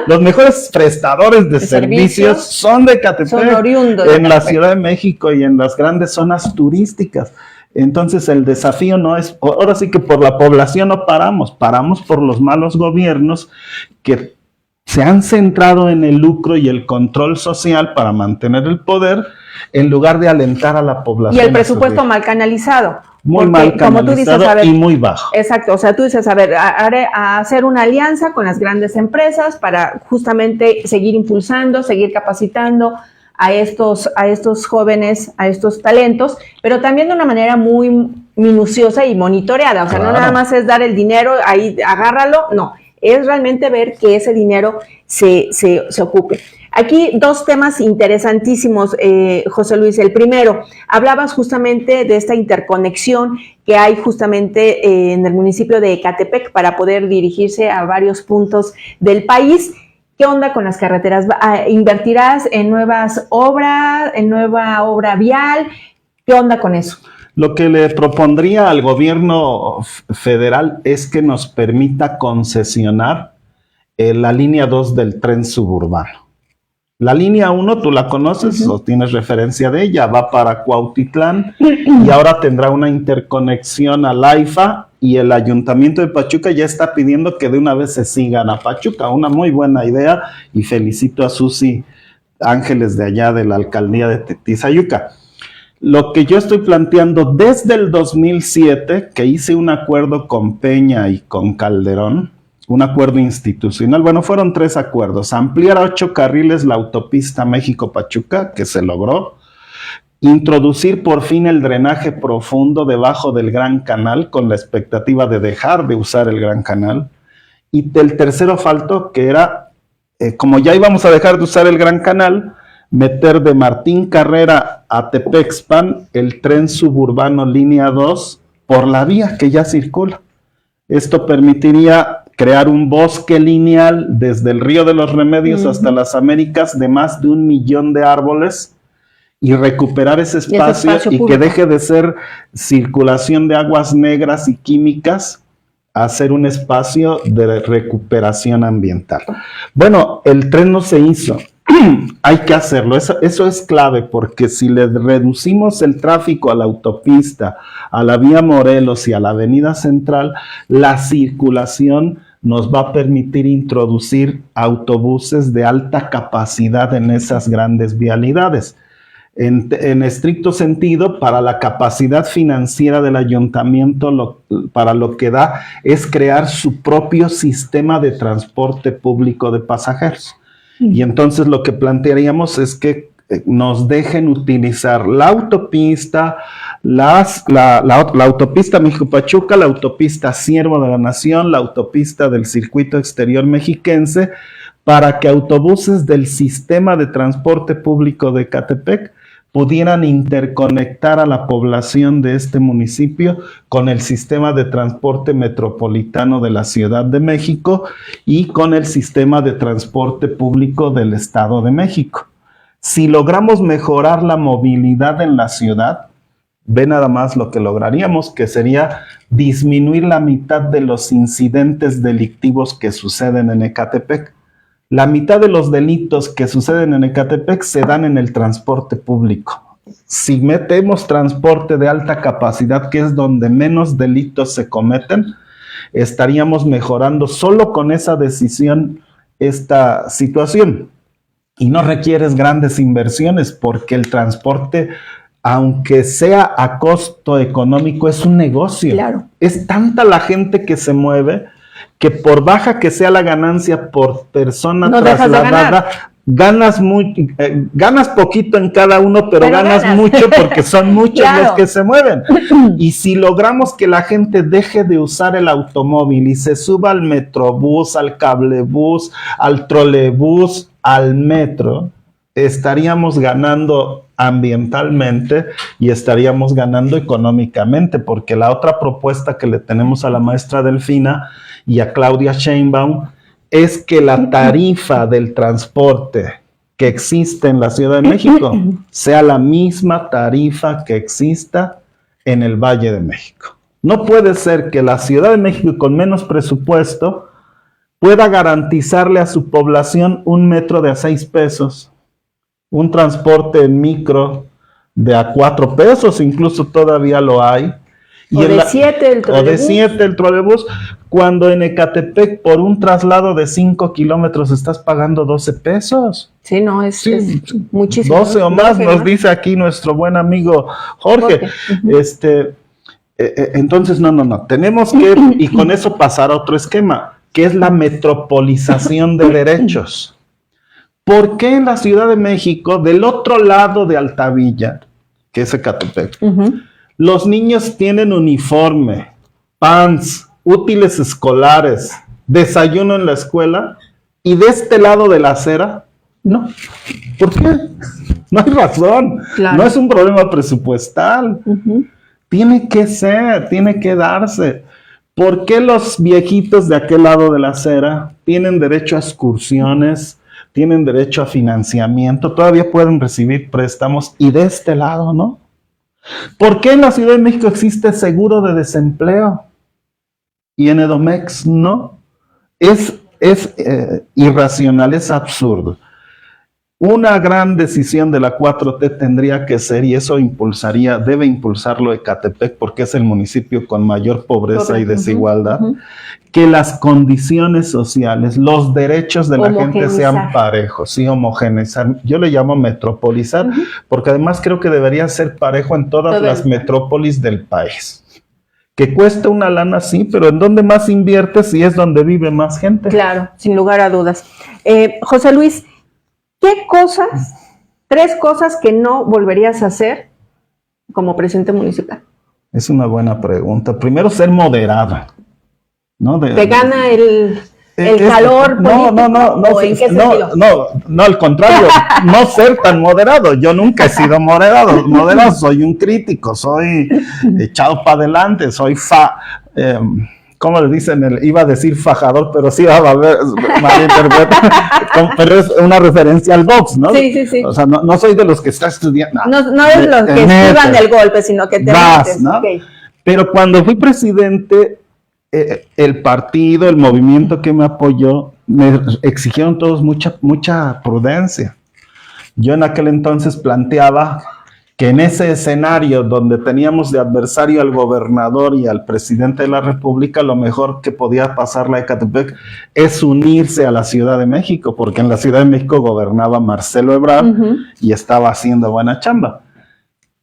los mejores prestadores de servicios son de Ecatepec, son oriundos de en la Ciudad de México y en las grandes zonas turísticas. Entonces el desafío no es, ahora sí que por la población no paramos por los malos gobiernos que se han centrado en el lucro y el control social para mantener el poder, en lugar de alentar a la población. Y el presupuesto mal canalizado. Muy mal canalizado, como tú dices, a ver, y muy bajo. Exacto, o sea, tú dices, a hacer una alianza con las grandes empresas para justamente seguir impulsando, seguir capacitando a estos jóvenes, a estos talentos, pero también de una manera muy minuciosa y monitoreada. O sea, no nada más es dar el dinero, ahí agárralo, no. Es realmente ver que ese dinero se ocupe. Aquí dos temas interesantísimos, José Luis. El primero, hablabas justamente de esta interconexión que hay justamente en el municipio de Ecatepec para poder dirigirse a varios puntos del país. ¿Qué onda con las carreteras? ¿Invertirás en nuevas obras, en nueva obra vial? ¿Qué onda con eso? Lo que le propondría al gobierno federal es que nos permita concesionar la línea 2 del tren suburbano. La línea 1, tú la conoces o tienes referencia de ella, va para Cuautitlán y ahora tendrá una interconexión al AIFA, y el Ayuntamiento de Pachuca ya está pidiendo que de una vez se sigan a Pachuca. Una muy buena idea, y felicito a Susi Ángeles de allá de la alcaldía de Tizayuca. Lo que yo estoy planteando desde el 2007, que hice un acuerdo con Peña y con Calderón, un acuerdo institucional, bueno, fueron 3 acuerdos: ampliar a 8 carriles la autopista México-Pachuca, que se logró; introducir por fin el drenaje profundo debajo del Gran Canal, con la expectativa de dejar de usar el Gran Canal; y el tercero faltó, que era, como ya íbamos a dejar de usar el Gran Canal, meter de Martín Carrera a Tepexpan el tren suburbano línea 2 por la vía que ya circula. Esto permitiría crear un bosque lineal desde el Río de los Remedios hasta las Américas de más de 1 millón de árboles, y recuperar ese espacio y que deje de ser circulación de aguas negras y químicas a ser un espacio de recuperación ambiental. Bueno, el tren no se hizo. Hay que hacerlo, eso es clave, porque si le reducimos el tráfico a la autopista, a la vía Morelos y a la avenida Central, la circulación nos va a permitir introducir autobuses de alta capacidad en esas grandes vialidades. En estricto sentido, para la capacidad financiera del ayuntamiento, para lo que da es crear su propio sistema de transporte público de pasajeros. Y entonces lo que plantearíamos es que nos dejen utilizar la autopista, la autopista México-Pachuca, la autopista Siervo de la Nación, la autopista del Circuito Exterior Mexiquense, para que autobuses del sistema de transporte público de Ecatepec pudieran interconectar a la población de este municipio con el sistema de transporte metropolitano de la Ciudad de México y con el sistema de transporte público del Estado de México. Si logramos mejorar la movilidad en la ciudad, Ve nada más lo que lograríamos, que sería disminuir la mitad de los incidentes delictivos que suceden en Ecatepec. La mitad de los delitos que suceden en Ecatepec se dan en el transporte público. Si metemos transporte de alta capacidad, que es donde menos delitos se cometen, estaríamos mejorando solo con esa decisión esta situación. Y no requieres grandes inversiones porque el transporte, aunque sea a costo económico, es un negocio. Claro. Es tanta la gente que se mueve que por baja que sea la ganancia por persona no trasladada, ganas poquito en cada uno, pero ganas mucho porque son muchos claro. los que se mueven. Y si logramos que la gente deje de usar el automóvil y se suba al metrobús, al cablebús, al trolebús, al metro, estaríamos ganando ambientalmente y estaríamos ganando económicamente, porque la otra propuesta que le tenemos a la maestra Delfina y a Claudia Sheinbaum es que la tarifa del transporte que existe en la Ciudad de México sea la misma tarifa que exista en el Valle de México. No puede ser que la Ciudad de México, con menos presupuesto, pueda garantizarle a su población un metro de a 6 pesos, un transporte en micro de a 4 pesos, incluso todavía lo hay. O de 7 el trolebús. O de 7 el trolebús, cuando en Ecatepec por un traslado de 5 kilómetros estás pagando 12 pesos. Sí, no, es muchísimo. 12 o más, nos dice aquí nuestro buen amigo Jorge. Entonces, no, tenemos que, y con eso pasar a otro esquema, que es la metropolización de derechos. ¿Por qué en la Ciudad de México, del otro lado de Altavilla, que es Ecatepec, los niños tienen uniforme, pants, útiles escolares, desayuno en la escuela, y de este lado de la acera, no? ¿Por qué? No hay razón. Claro. No es un problema presupuestal. Tiene que ser, tiene que darse. ¿Por qué los viejitos de aquel lado de la acera tienen derecho a excursiones, tienen derecho a financiamiento, todavía pueden recibir préstamos, y de este lado no? ¿Por qué en la Ciudad de México existe seguro de desempleo y en Edomex no? Es irracional, es absurdo. Una gran decisión de la 4T tendría que ser, y eso debe impulsarlo Ecatepec porque es el municipio con mayor pobreza y desigualdad, que las condiciones sociales, los derechos de la gente sean parejos, sí, homogeneizar. Yo le llamo metropolizar, porque además creo que debería ser parejo en todas las metrópolis del país. Que cuesta una lana, sí, pero ¿en dónde más inviertes si es donde vive más gente? Claro, sin lugar a dudas. José Luis, ¿qué cosas, 3 cosas que no volverías a hacer como presidente municipal? Es una buena pregunta. Primero, ser moderado, ¿no? ¿Te gana el calor político? No, ¿en qué sentido? No, al contrario, no ser tan moderado. Yo nunca he sido moderado. Soy un crítico, soy echado para adelante, soy ¿cómo le dicen? Iba a decir fajador, pero sí va a haber malinterpretar. Pero es una referencia al box, ¿no? Sí. O sea, no soy de los que está estudiando. No es los que esquivan el golpe, sino que te metes, ¿no? Okay. Pero cuando fui presidente, el partido, el movimiento que me apoyó, me exigieron todos mucha prudencia. Yo en aquel entonces planteaba que en ese escenario donde teníamos de adversario al gobernador y al presidente de la República, lo mejor que podía pasarle a Ecatepec es unirse a la Ciudad de México, porque en la Ciudad de México gobernaba Marcelo Ebrard y estaba haciendo buena chamba.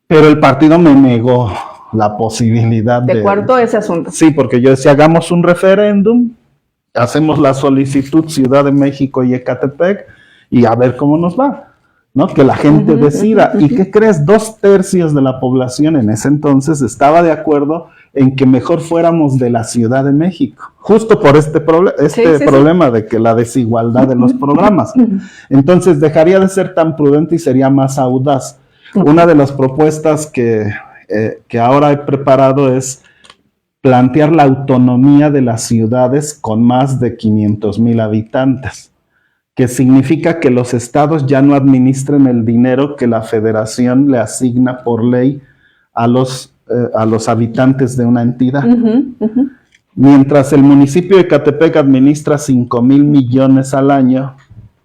Pero el partido me negó la posibilidad de cuarto ese asunto. Sí, porque yo decía, hagamos un referéndum, hacemos la solicitud Ciudad de México y Ecatepec y a ver cómo nos va. ¿No? Que la gente decida. ¿Y qué crees? 2/3 de la población en ese entonces estaba de acuerdo en que mejor fuéramos de la Ciudad de México, justo por este problema de que la desigualdad de los programas. Entonces dejaría de ser tan prudente y sería más audaz. Una de las propuestas que ahora he preparado es plantear la autonomía de las ciudades con más de 500,000 habitantes. Que significa que los estados ya no administren el dinero que la federación le asigna por ley a los habitantes de una entidad. Mientras el municipio de Ecatepec administra 5,000 millones al año,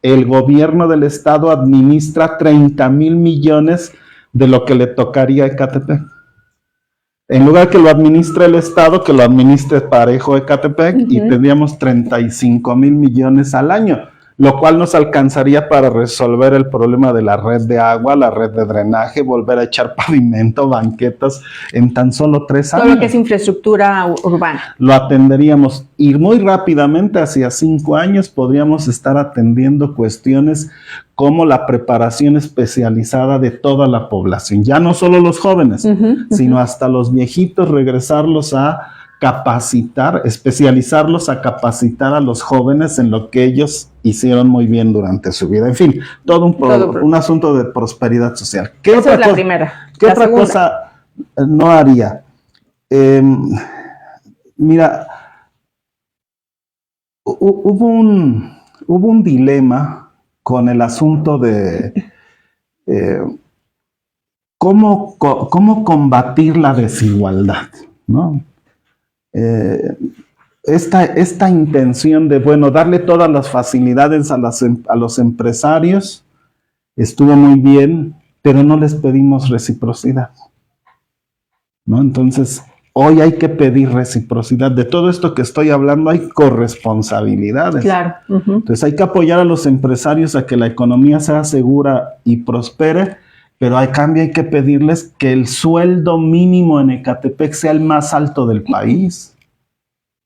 el gobierno del estado administra 30,000 millones de lo que le tocaría a Ecatepec. En lugar que lo administre el estado, que lo administre parejo Ecatepec, y tendríamos 35,000 millones al año, lo cual nos alcanzaría para resolver el problema de la red de agua, la red de drenaje, volver a echar pavimento, banquetas en tan solo 3 años. Todo lo que es infraestructura urbana. Lo atenderíamos y muy rápidamente, hacia 5 años, podríamos estar atendiendo cuestiones como la preparación especializada de toda la población. Ya no solo los jóvenes, sino hasta los viejitos, regresarlos a capacitar, especializarlos a capacitar a los jóvenes en lo que ellos hicieron muy bien durante su vida. En fin, todo un asunto de prosperidad social. Esa es la primera. ¿Qué otra cosa no haría? Mira, hubo un dilema con el asunto de cómo combatir la desigualdad, ¿no? Esta intención de, bueno, darle todas las facilidades a los empresarios estuvo muy bien, pero no les pedimos reciprocidad, ¿no? Entonces, hoy hay que pedir reciprocidad. De todo esto que estoy hablando hay corresponsabilidades. Claro. Entonces hay que apoyar a los empresarios a que la economía sea segura y prospere, pero a cambio hay que pedirles que el sueldo mínimo en Ecatepec sea el más alto del país.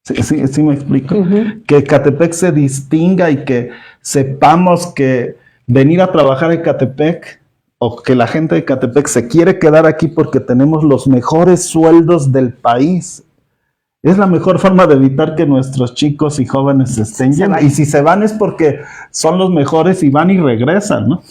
¿Sí me explico? Que Ecatepec se distinga y que sepamos que venir a trabajar a Ecatepec, o que la gente de Ecatepec se quiere quedar aquí porque tenemos los mejores sueldos del país. Es la mejor forma de evitar que nuestros chicos y jóvenes se estén yendo. Y si se van es porque son los mejores y van y regresan, ¿no?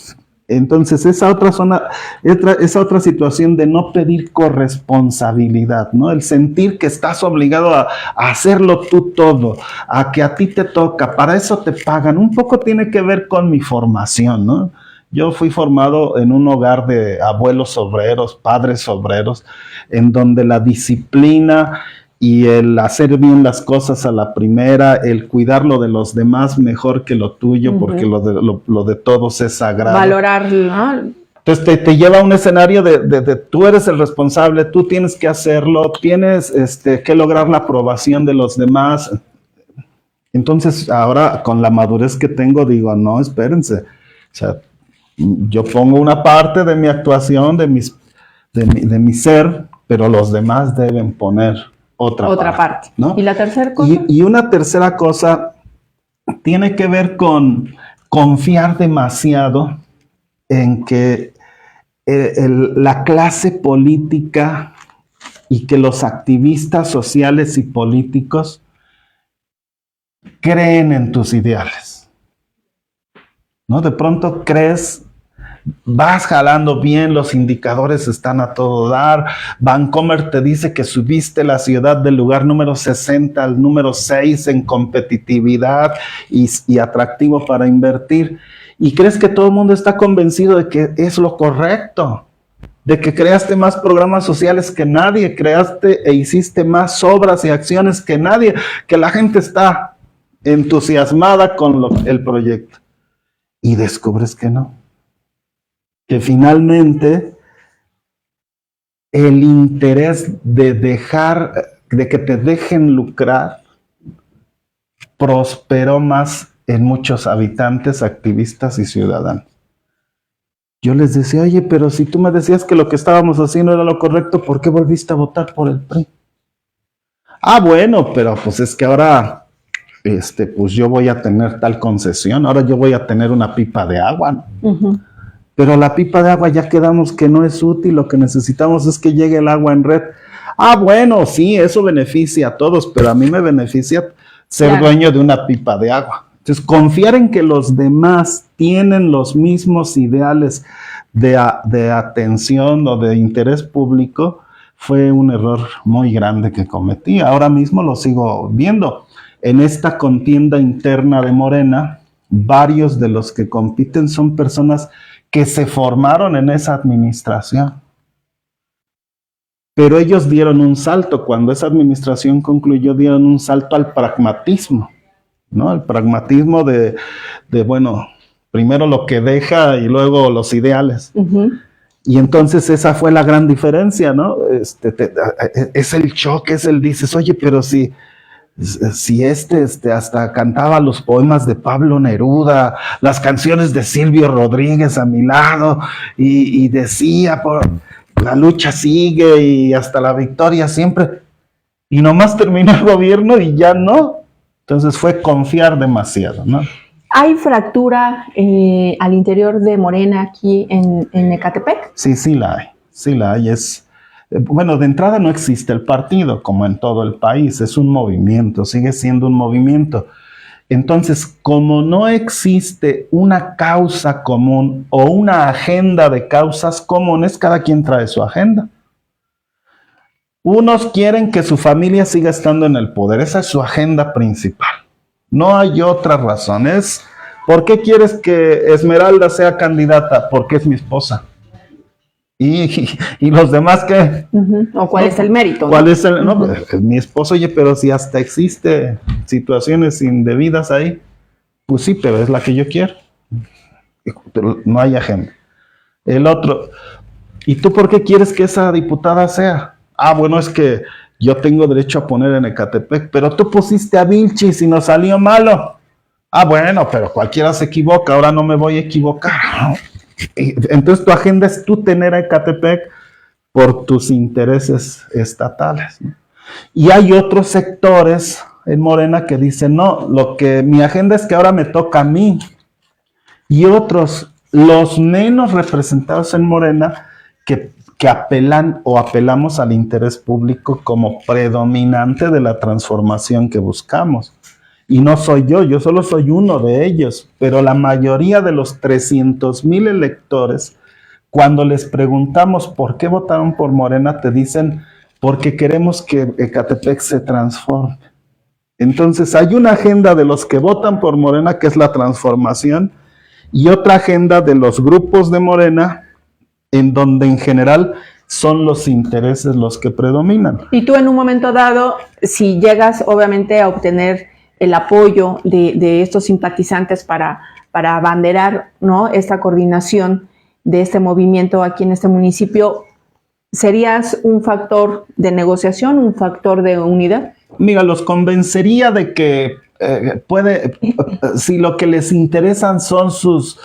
Entonces, esa otra situación de no pedir corresponsabilidad, ¿no? El sentir que estás obligado a hacerlo tú todo, a que a ti te toca, para eso te pagan. Un poco tiene que ver con mi formación, ¿no? Yo fui formado en un hogar de abuelos obreros, padres obreros, en donde la disciplina y el hacer bien las cosas a la primera, el cuidar lo de los demás mejor que lo tuyo, porque lo de todos es sagrado. Valorarlo, ¿no? Entonces te lleva a un escenario de tú eres el responsable, tú tienes que hacerlo, tienes que lograr la aprobación de los demás. Entonces ahora con la madurez que tengo digo, no, espérense, o sea, yo pongo una parte de mi actuación, de mi ser, pero los demás deben poner otra parte, ¿no? ¿Y la tercera cosa? Y una tercera cosa tiene que ver con confiar demasiado en que la clase política y que los activistas sociales y políticos creen en tus ideales, ¿no? De pronto vas jalando bien, los indicadores están a todo dar. Vancomer te dice que subiste la ciudad del lugar número 60 al número 6 en competitividad y atractivo para invertir. Y crees que todo el mundo está convencido de que es lo correcto, de que creaste más programas sociales que nadie, creaste e hiciste más obras y acciones que nadie, que la gente está entusiasmada con el proyecto. Y descubres que no. Que finalmente el interés de que te dejen lucrar prosperó más en muchos habitantes, activistas y ciudadanos. Yo les decía, oye, pero si tú me decías que lo que estábamos haciendo era lo correcto, ¿por qué volviste a votar por el PRI? Ah, bueno, pero pues es que ahora, pues yo voy a tener tal concesión, ahora yo voy a tener una pipa de agua, ¿no? Pero la pipa de agua ya quedamos que no es útil, lo que necesitamos es que llegue el agua en red. Ah, bueno, sí, eso beneficia a todos, pero a mí me beneficia ser dueño de una pipa de agua. Entonces, confiar en que los demás tienen los mismos ideales de atención o de interés público fue un error muy grande que cometí. Ahora mismo lo sigo viendo. En esta contienda interna de Morena, varios de los que compiten son personas que se formaron en esa administración. pero ellos dieron un salto, cuando esa administración concluyó, dieron un salto al pragmatismo, ¿no? El pragmatismo de bueno, primero lo que deja y luego los ideales. Y entonces esa fue la gran diferencia, ¿no? Es el choque, dices, oye, pero si hasta cantaba los poemas de Pablo Neruda, las canciones de Silvio Rodríguez a mi lado, y decía, la lucha sigue y hasta la victoria siempre, y nomás terminó el gobierno y ya no. Entonces fue confiar demasiado, ¿no? ¿Hay fractura al interior de Morena aquí en Ecatepec? Sí la hay. Bueno, de entrada no existe el partido, como en todo el país, es un movimiento, sigue siendo un movimiento. Entonces, como no existe una causa común o una agenda de causas comunes, cada quien trae su agenda. Unos quieren que su familia siga estando en el poder, esa es su agenda principal. No hay otra razón. ¿Por qué quieres que Esmeralda sea candidata? Porque es mi esposa. ¿Y los demás qué? ¿O cuál es el mérito? ¿Cuál es el? No, es mi esposo, oye, pero si hasta existe situaciones indebidas ahí, pues sí, pero es la que yo quiero. No hay agenda. El otro, ¿y tú por qué quieres que esa diputada sea? Ah, bueno, es que yo tengo derecho a poner en Ecatepec, pero tú pusiste a Vilchis y nos salió malo. Ah, bueno, pero cualquiera se equivoca, ahora no me voy a equivocar, ¿no? Entonces tu agenda es tú tener a Ecatepec por tus intereses estatales, ¿no? Y hay otros sectores en Morena que dicen, no, mi agenda es que ahora me toca a mí. Y otros, los menos representados en Morena, que apelan o apelamos al interés público como predominante de la transformación que buscamos. Y no soy yo solo soy uno de ellos, pero la mayoría de los 300,000 electores, cuando les preguntamos por qué votaron por Morena, te dicen, porque queremos que Ecatepec se transforme. Entonces hay una agenda de los que votan por Morena, que es la transformación, y otra agenda de los grupos de Morena, en donde en general son los intereses los que predominan. Y tú en un momento dado, si llegas obviamente a obtener el apoyo de estos simpatizantes para abanderar, ¿no?, esta coordinación de este movimiento aquí en este municipio, ¿serías un factor de negociación, un factor de unidad? Mira, los convencería de que si lo que les interesan son sus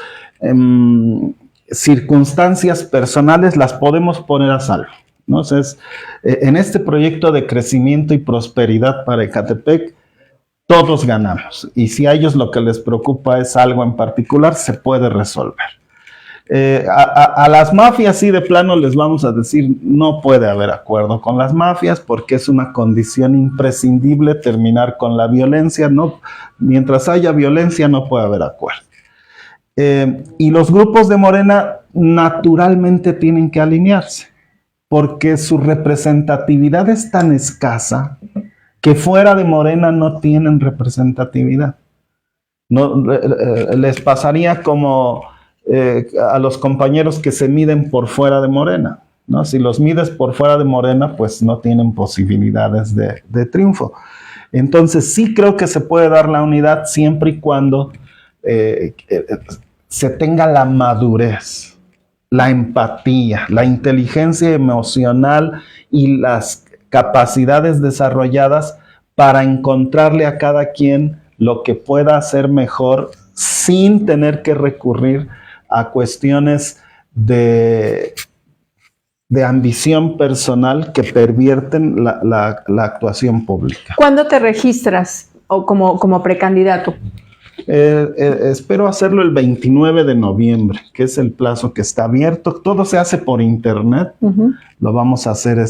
circunstancias personales, las podemos poner a salvo, ¿no? Entonces, en este proyecto de crecimiento y prosperidad para Ecatepec, todos ganamos. Y si a ellos lo que les preocupa es algo en particular, se puede resolver. A las mafias sí de plano les vamos a decir, no puede haber acuerdo con las mafias porque es una condición imprescindible terminar con la violencia. No, mientras haya violencia no puede haber acuerdo. Y los grupos de Morena naturalmente tienen que alinearse porque su representatividad es tan escasa que fuera de Morena no tienen representatividad. No, les pasaría como a los compañeros que se miden por fuera de Morena, ¿no? Si los mides por fuera de Morena, pues no tienen posibilidades de triunfo. Entonces sí creo que se puede dar la unidad siempre y cuando se tenga la madurez, la empatía, la inteligencia emocional y las capacidades desarrolladas para encontrarle a cada quien lo que pueda hacer mejor sin tener que recurrir a cuestiones de ambición personal que pervierten la actuación pública. ¿Cuándo te registras o como precandidato? Espero hacerlo el 29 de noviembre, que es el plazo que está abierto. Todo se hace por internet. Lo vamos a hacer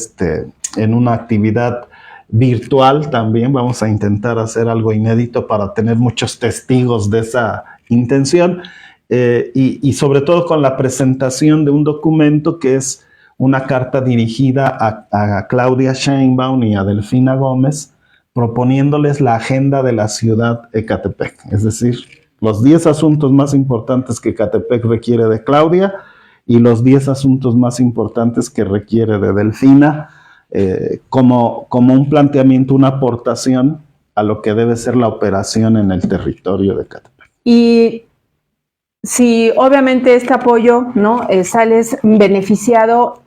en una actividad virtual también. Vamos a intentar hacer algo inédito para tener muchos testigos de esa intención. Y sobre todo con la presentación de un documento que es una carta dirigida a Claudia Sheinbaum y a Delfina Gómez, proponiéndoles la agenda de la ciudad Ecatepec. Es decir, los 10 asuntos más importantes que Ecatepec requiere de Claudia y los 10 asuntos más importantes que requiere de Delfina como un planteamiento, una aportación a lo que debe ser la operación en el territorio de Ecatepec. Y si obviamente este apoyo, ¿no? Sales beneficiado,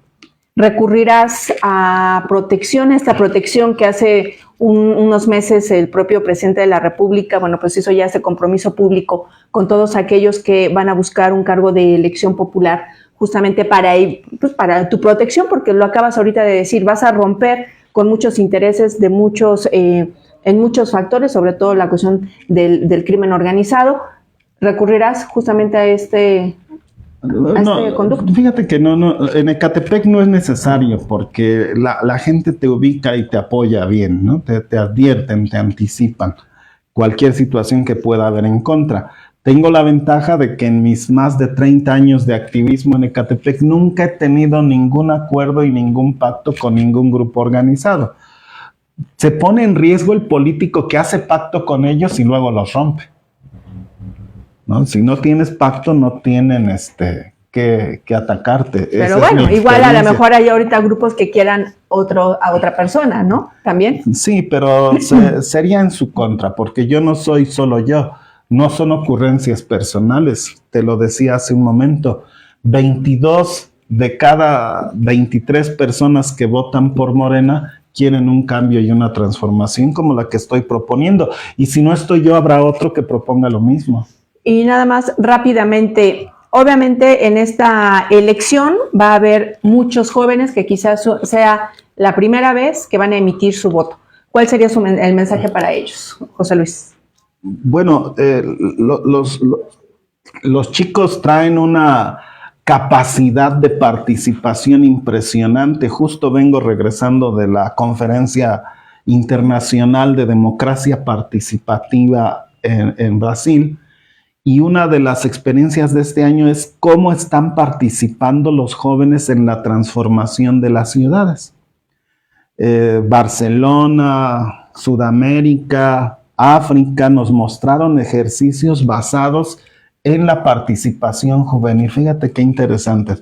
recurrirás a protección, esta protección que hace unos meses el propio presidente de la República, bueno, pues hizo ya ese compromiso público con todos aquellos que van a buscar un cargo de elección popular, justamente para tu protección, porque lo acabas ahorita de decir, vas a romper con muchos intereses de muchos, en muchos factores, sobre todo la cuestión del crimen organizado. ¿Recurrirás justamente a este conducto? Fíjate que no, en Ecatepec no es necesario, porque la gente te ubica y te apoya bien, ¿no? Te advierten, te anticipan cualquier situación que pueda haber en contra. Tengo la ventaja de que en mis más de 30 años de activismo en Ecatepec nunca he tenido ningún acuerdo y ningún pacto con ningún grupo organizado. Se pone en riesgo el político que hace pacto con ellos y luego los rompe, ¿no? Si no tienes pacto, no tienen que atacarte. Pero bueno, igual a lo mejor hay ahorita grupos que quieran a otra persona, ¿no? También. Sí, pero sería en su contra, porque yo no soy solo yo. No son ocurrencias personales. Te lo decía hace un momento. 22 de cada 23 personas que votan por Morena quieren un cambio y una transformación como la que estoy proponiendo. Y si no estoy yo, habrá otro que proponga lo mismo. Y nada más rápidamente, obviamente en esta elección va a haber muchos jóvenes que quizás sea la primera vez que van a emitir su voto. ¿Cuál sería el mensaje para ellos, José Luis? Bueno, los chicos traen una capacidad de participación impresionante. Justo vengo regresando de la Conferencia Internacional de Democracia Participativa en Brasil. Y una de las experiencias de este año es cómo están participando los jóvenes en la transformación de las ciudades. Barcelona, Sudamérica, África nos mostraron ejercicios basados en la participación juvenil. Fíjate qué interesante.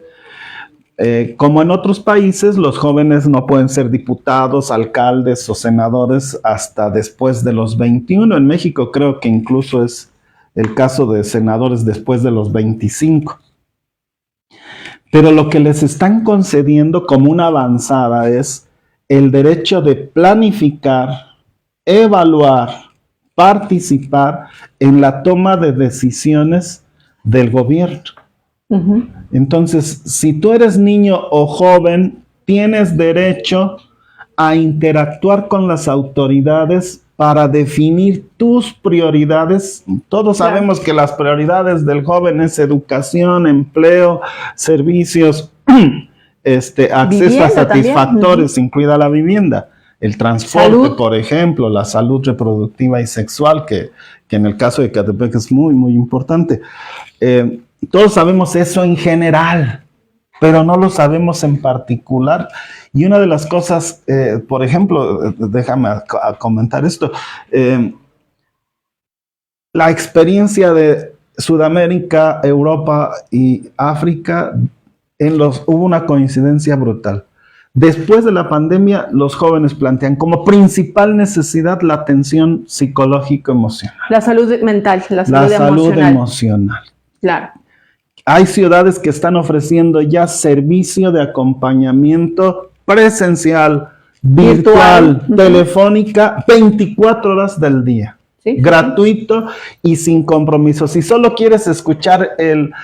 Como en otros países, los jóvenes no pueden ser diputados, alcaldes o senadores hasta después de los 21. En México creo que incluso es el caso de senadores después de los 25. Pero lo que les están concediendo como una avanzada es el derecho de planificar, evaluar, participar en la toma de decisiones del gobierno. Uh-huh. Entonces, si tú eres niño o joven, tienes derecho a interactuar con las autoridades para definir tus prioridades. Todos sabemos que las prioridades del joven es educación, empleo, servicios, acceso a satisfactores, incluida la vivienda, el transporte, salud, por ejemplo, la salud reproductiva y sexual, que en el caso de Ecatepec es muy, muy importante. Todos sabemos eso en general, pero no lo sabemos en particular. Y una de las cosas, por ejemplo, déjame comentar esto, la experiencia de Sudamérica, Europa y África, hubo una coincidencia brutal. Después de la pandemia, los jóvenes plantean como principal necesidad la atención psicológico-emocional. La salud mental, la salud emocional. Claro. Hay ciudades que están ofreciendo ya servicio de acompañamiento presencial, virtual, telefónica, 24 horas del día. ¿Sí? Gratuito y sin compromiso. Si solo quieres escuchar el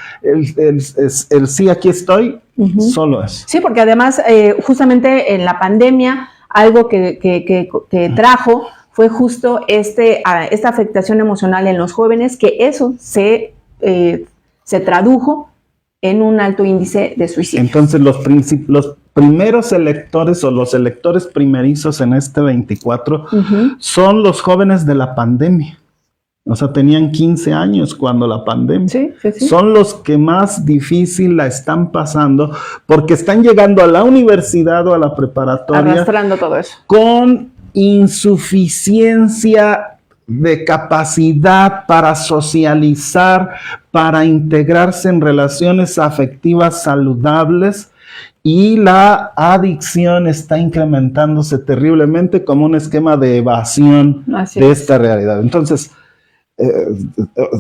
sí, aquí estoy, solo eso. Sí, porque además, justamente en la pandemia, algo que trajo fue justo esta afectación emocional en los jóvenes, que eso se tradujo en un alto índice de suicidio. Entonces, los primeros electores o los electores primerizos en este 24 son los jóvenes de la pandemia. O sea, tenían 15 años cuando la pandemia. Sí. Son los que más difícil la están pasando porque están llegando a la universidad o a la preparatoria. Arrastrando todo eso. Con insuficiencia de capacidad para socializar, para integrarse en relaciones afectivas saludables. y la adicción está incrementándose terriblemente como un esquema de evasión de esta realidad. Entonces,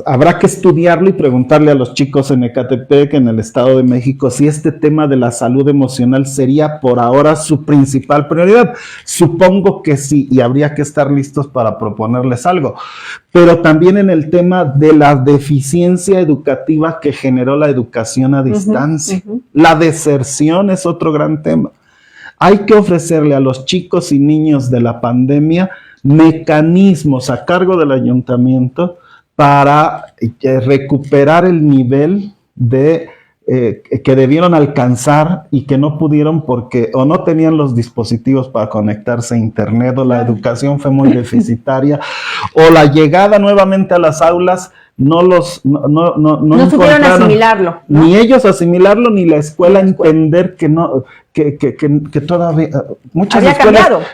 habrá que estudiarlo y preguntarle a los chicos en Ecatepec, en el Estado de México, si este tema de la salud emocional sería por ahora su principal prioridad. Supongo que sí, y habría que estar listos para proponerles algo. Pero también en el tema de la deficiencia educativa que generó la educación a distancia. La deserción es otro gran tema. Hay que ofrecerle a los chicos y niños de la pandemia mecanismos a cargo del ayuntamiento para recuperar el nivel de que debieron alcanzar y que no pudieron porque o no tenían los dispositivos para conectarse a internet, o la educación fue muy deficitaria, o la llegada nuevamente a las aulas no supieron asimilarlo, ¿no? Ni ellos asimilarlo, ni la escuela entender que no, que todavía muchas había escuelas, cambiado.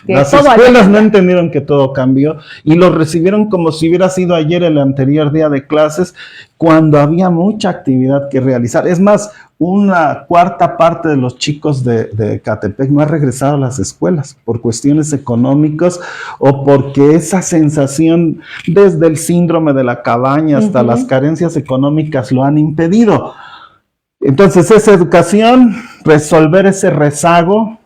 Las escuelas no entendieron que todo cambió y lo recibieron como si hubiera sido ayer el anterior día de clases, cuando había mucha actividad que realizar. Es más, una cuarta parte de los chicos de Ecatepec no ha regresado a las escuelas por cuestiones económicas o porque esa sensación, desde el síndrome de la cabaña hasta las carencias económicas, lo han impedido. Entonces, esa educación, resolver ese rezago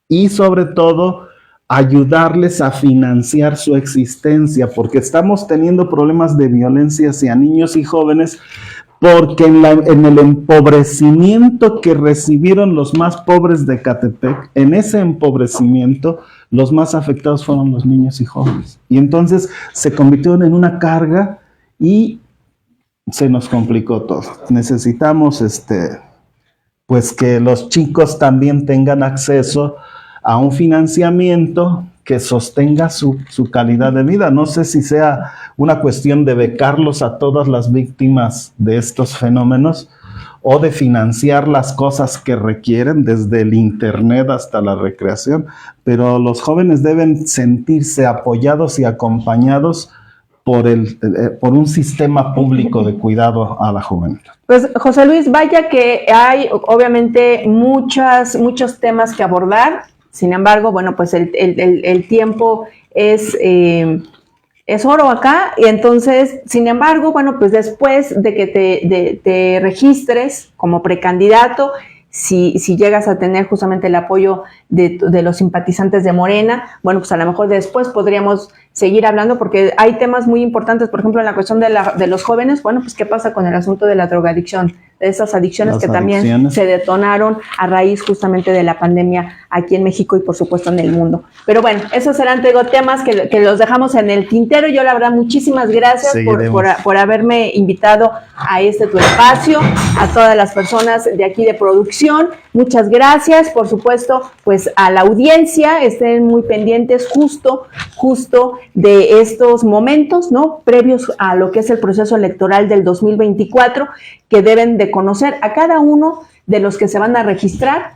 y sobre todo ayudarles a financiar su existencia, porque estamos teniendo problemas de violencia hacia niños y jóvenes, porque en el empobrecimiento que recibieron los más pobres de Ecatepec, en ese empobrecimiento, los más afectados fueron los niños y jóvenes. Y entonces se convirtieron en una carga y se nos complicó todo. Necesitamos pues que los chicos también tengan acceso a un financiamiento que sostenga su calidad de vida. No sé si sea una cuestión de becarlos a todas las víctimas de estos fenómenos o de financiar las cosas que requieren, desde el internet hasta la recreación, pero los jóvenes deben sentirse apoyados y acompañados por un sistema público de cuidado a la juventud. Pues José Luis, vaya que hay obviamente muchos temas que abordar. Sin embargo, bueno, pues el tiempo es oro acá, y entonces, sin embargo, bueno, pues después de que te registres como precandidato, si llegas a tener justamente el apoyo de los simpatizantes de Morena, bueno, pues a lo mejor después podríamos seguir hablando, porque hay temas muy importantes, por ejemplo, en la cuestión de los jóvenes. Bueno, pues qué pasa con el asunto de la drogadicción, de esas adicciones que también se detonaron a raíz justamente de la pandemia aquí en México y por supuesto en el mundo. Pero bueno, esos serán temas que los dejamos en el tintero. Yo la verdad muchísimas gracias por haberme invitado a tu espacio, a todas las personas de aquí de producción. Muchas gracias, por supuesto, pues a la audiencia, estén muy pendientes justo de estos momentos, ¿no? Previos a lo que es el proceso electoral del 2024, que deben de conocer a cada uno de los que se van a registrar,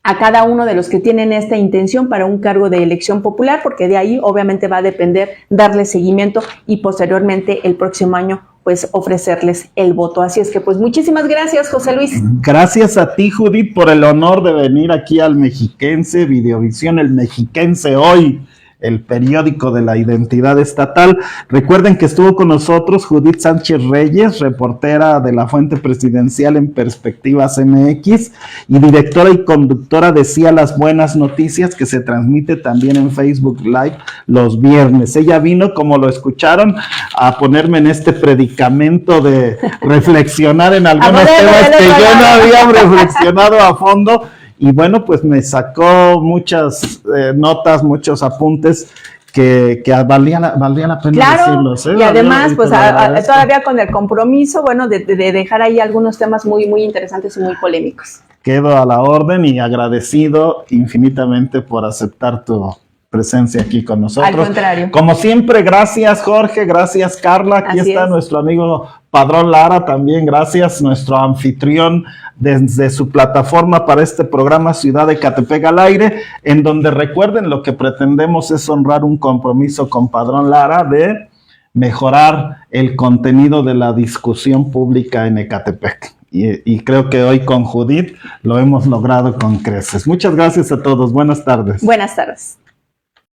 a cada uno de los que tienen esta intención para un cargo de elección popular, porque de ahí obviamente va a depender darle seguimiento y posteriormente el próximo año pues ofrecerles el voto. Así es que pues muchísimas gracias, José Luis. Gracias a ti, Judith, por el honor de venir aquí al Mexiquense, Videovisión, el Mexiquense Hoy, el periódico de la identidad estatal. Recuerden que estuvo con nosotros Judith Sánchez Reyes, reportera de la Fuente Presidencial en Perspectivas MX y directora y conductora de Sí a las Buenas Noticias, que se transmite también en Facebook Live los viernes. Ella vino, como lo escucharon, a ponerme en este predicamento de reflexionar en algunos temas que yo no había reflexionado a fondo. Y bueno, pues me sacó muchas notas, muchos apuntes que valía la pena decirlos. Y además, pues todavía con el compromiso, bueno, de dejar ahí algunos temas muy, muy interesantes y muy polémicos. Quedo a la orden y agradecido infinitamente por aceptar tu presencia aquí con nosotros. Al contrario. Como siempre, gracias Jorge, gracias Carla. Aquí está nuestro amigo Padrón Lara también, gracias, nuestro anfitrión desde su plataforma para este programa Ciudad de Ecatepec al Aire, en donde recuerden lo que pretendemos es honrar un compromiso con Padrón Lara de mejorar el contenido de la discusión pública en Ecatepec. y creo que hoy con Judith lo hemos logrado con creces. Muchas gracias a todos. Buenas tardes. Buenas tardes.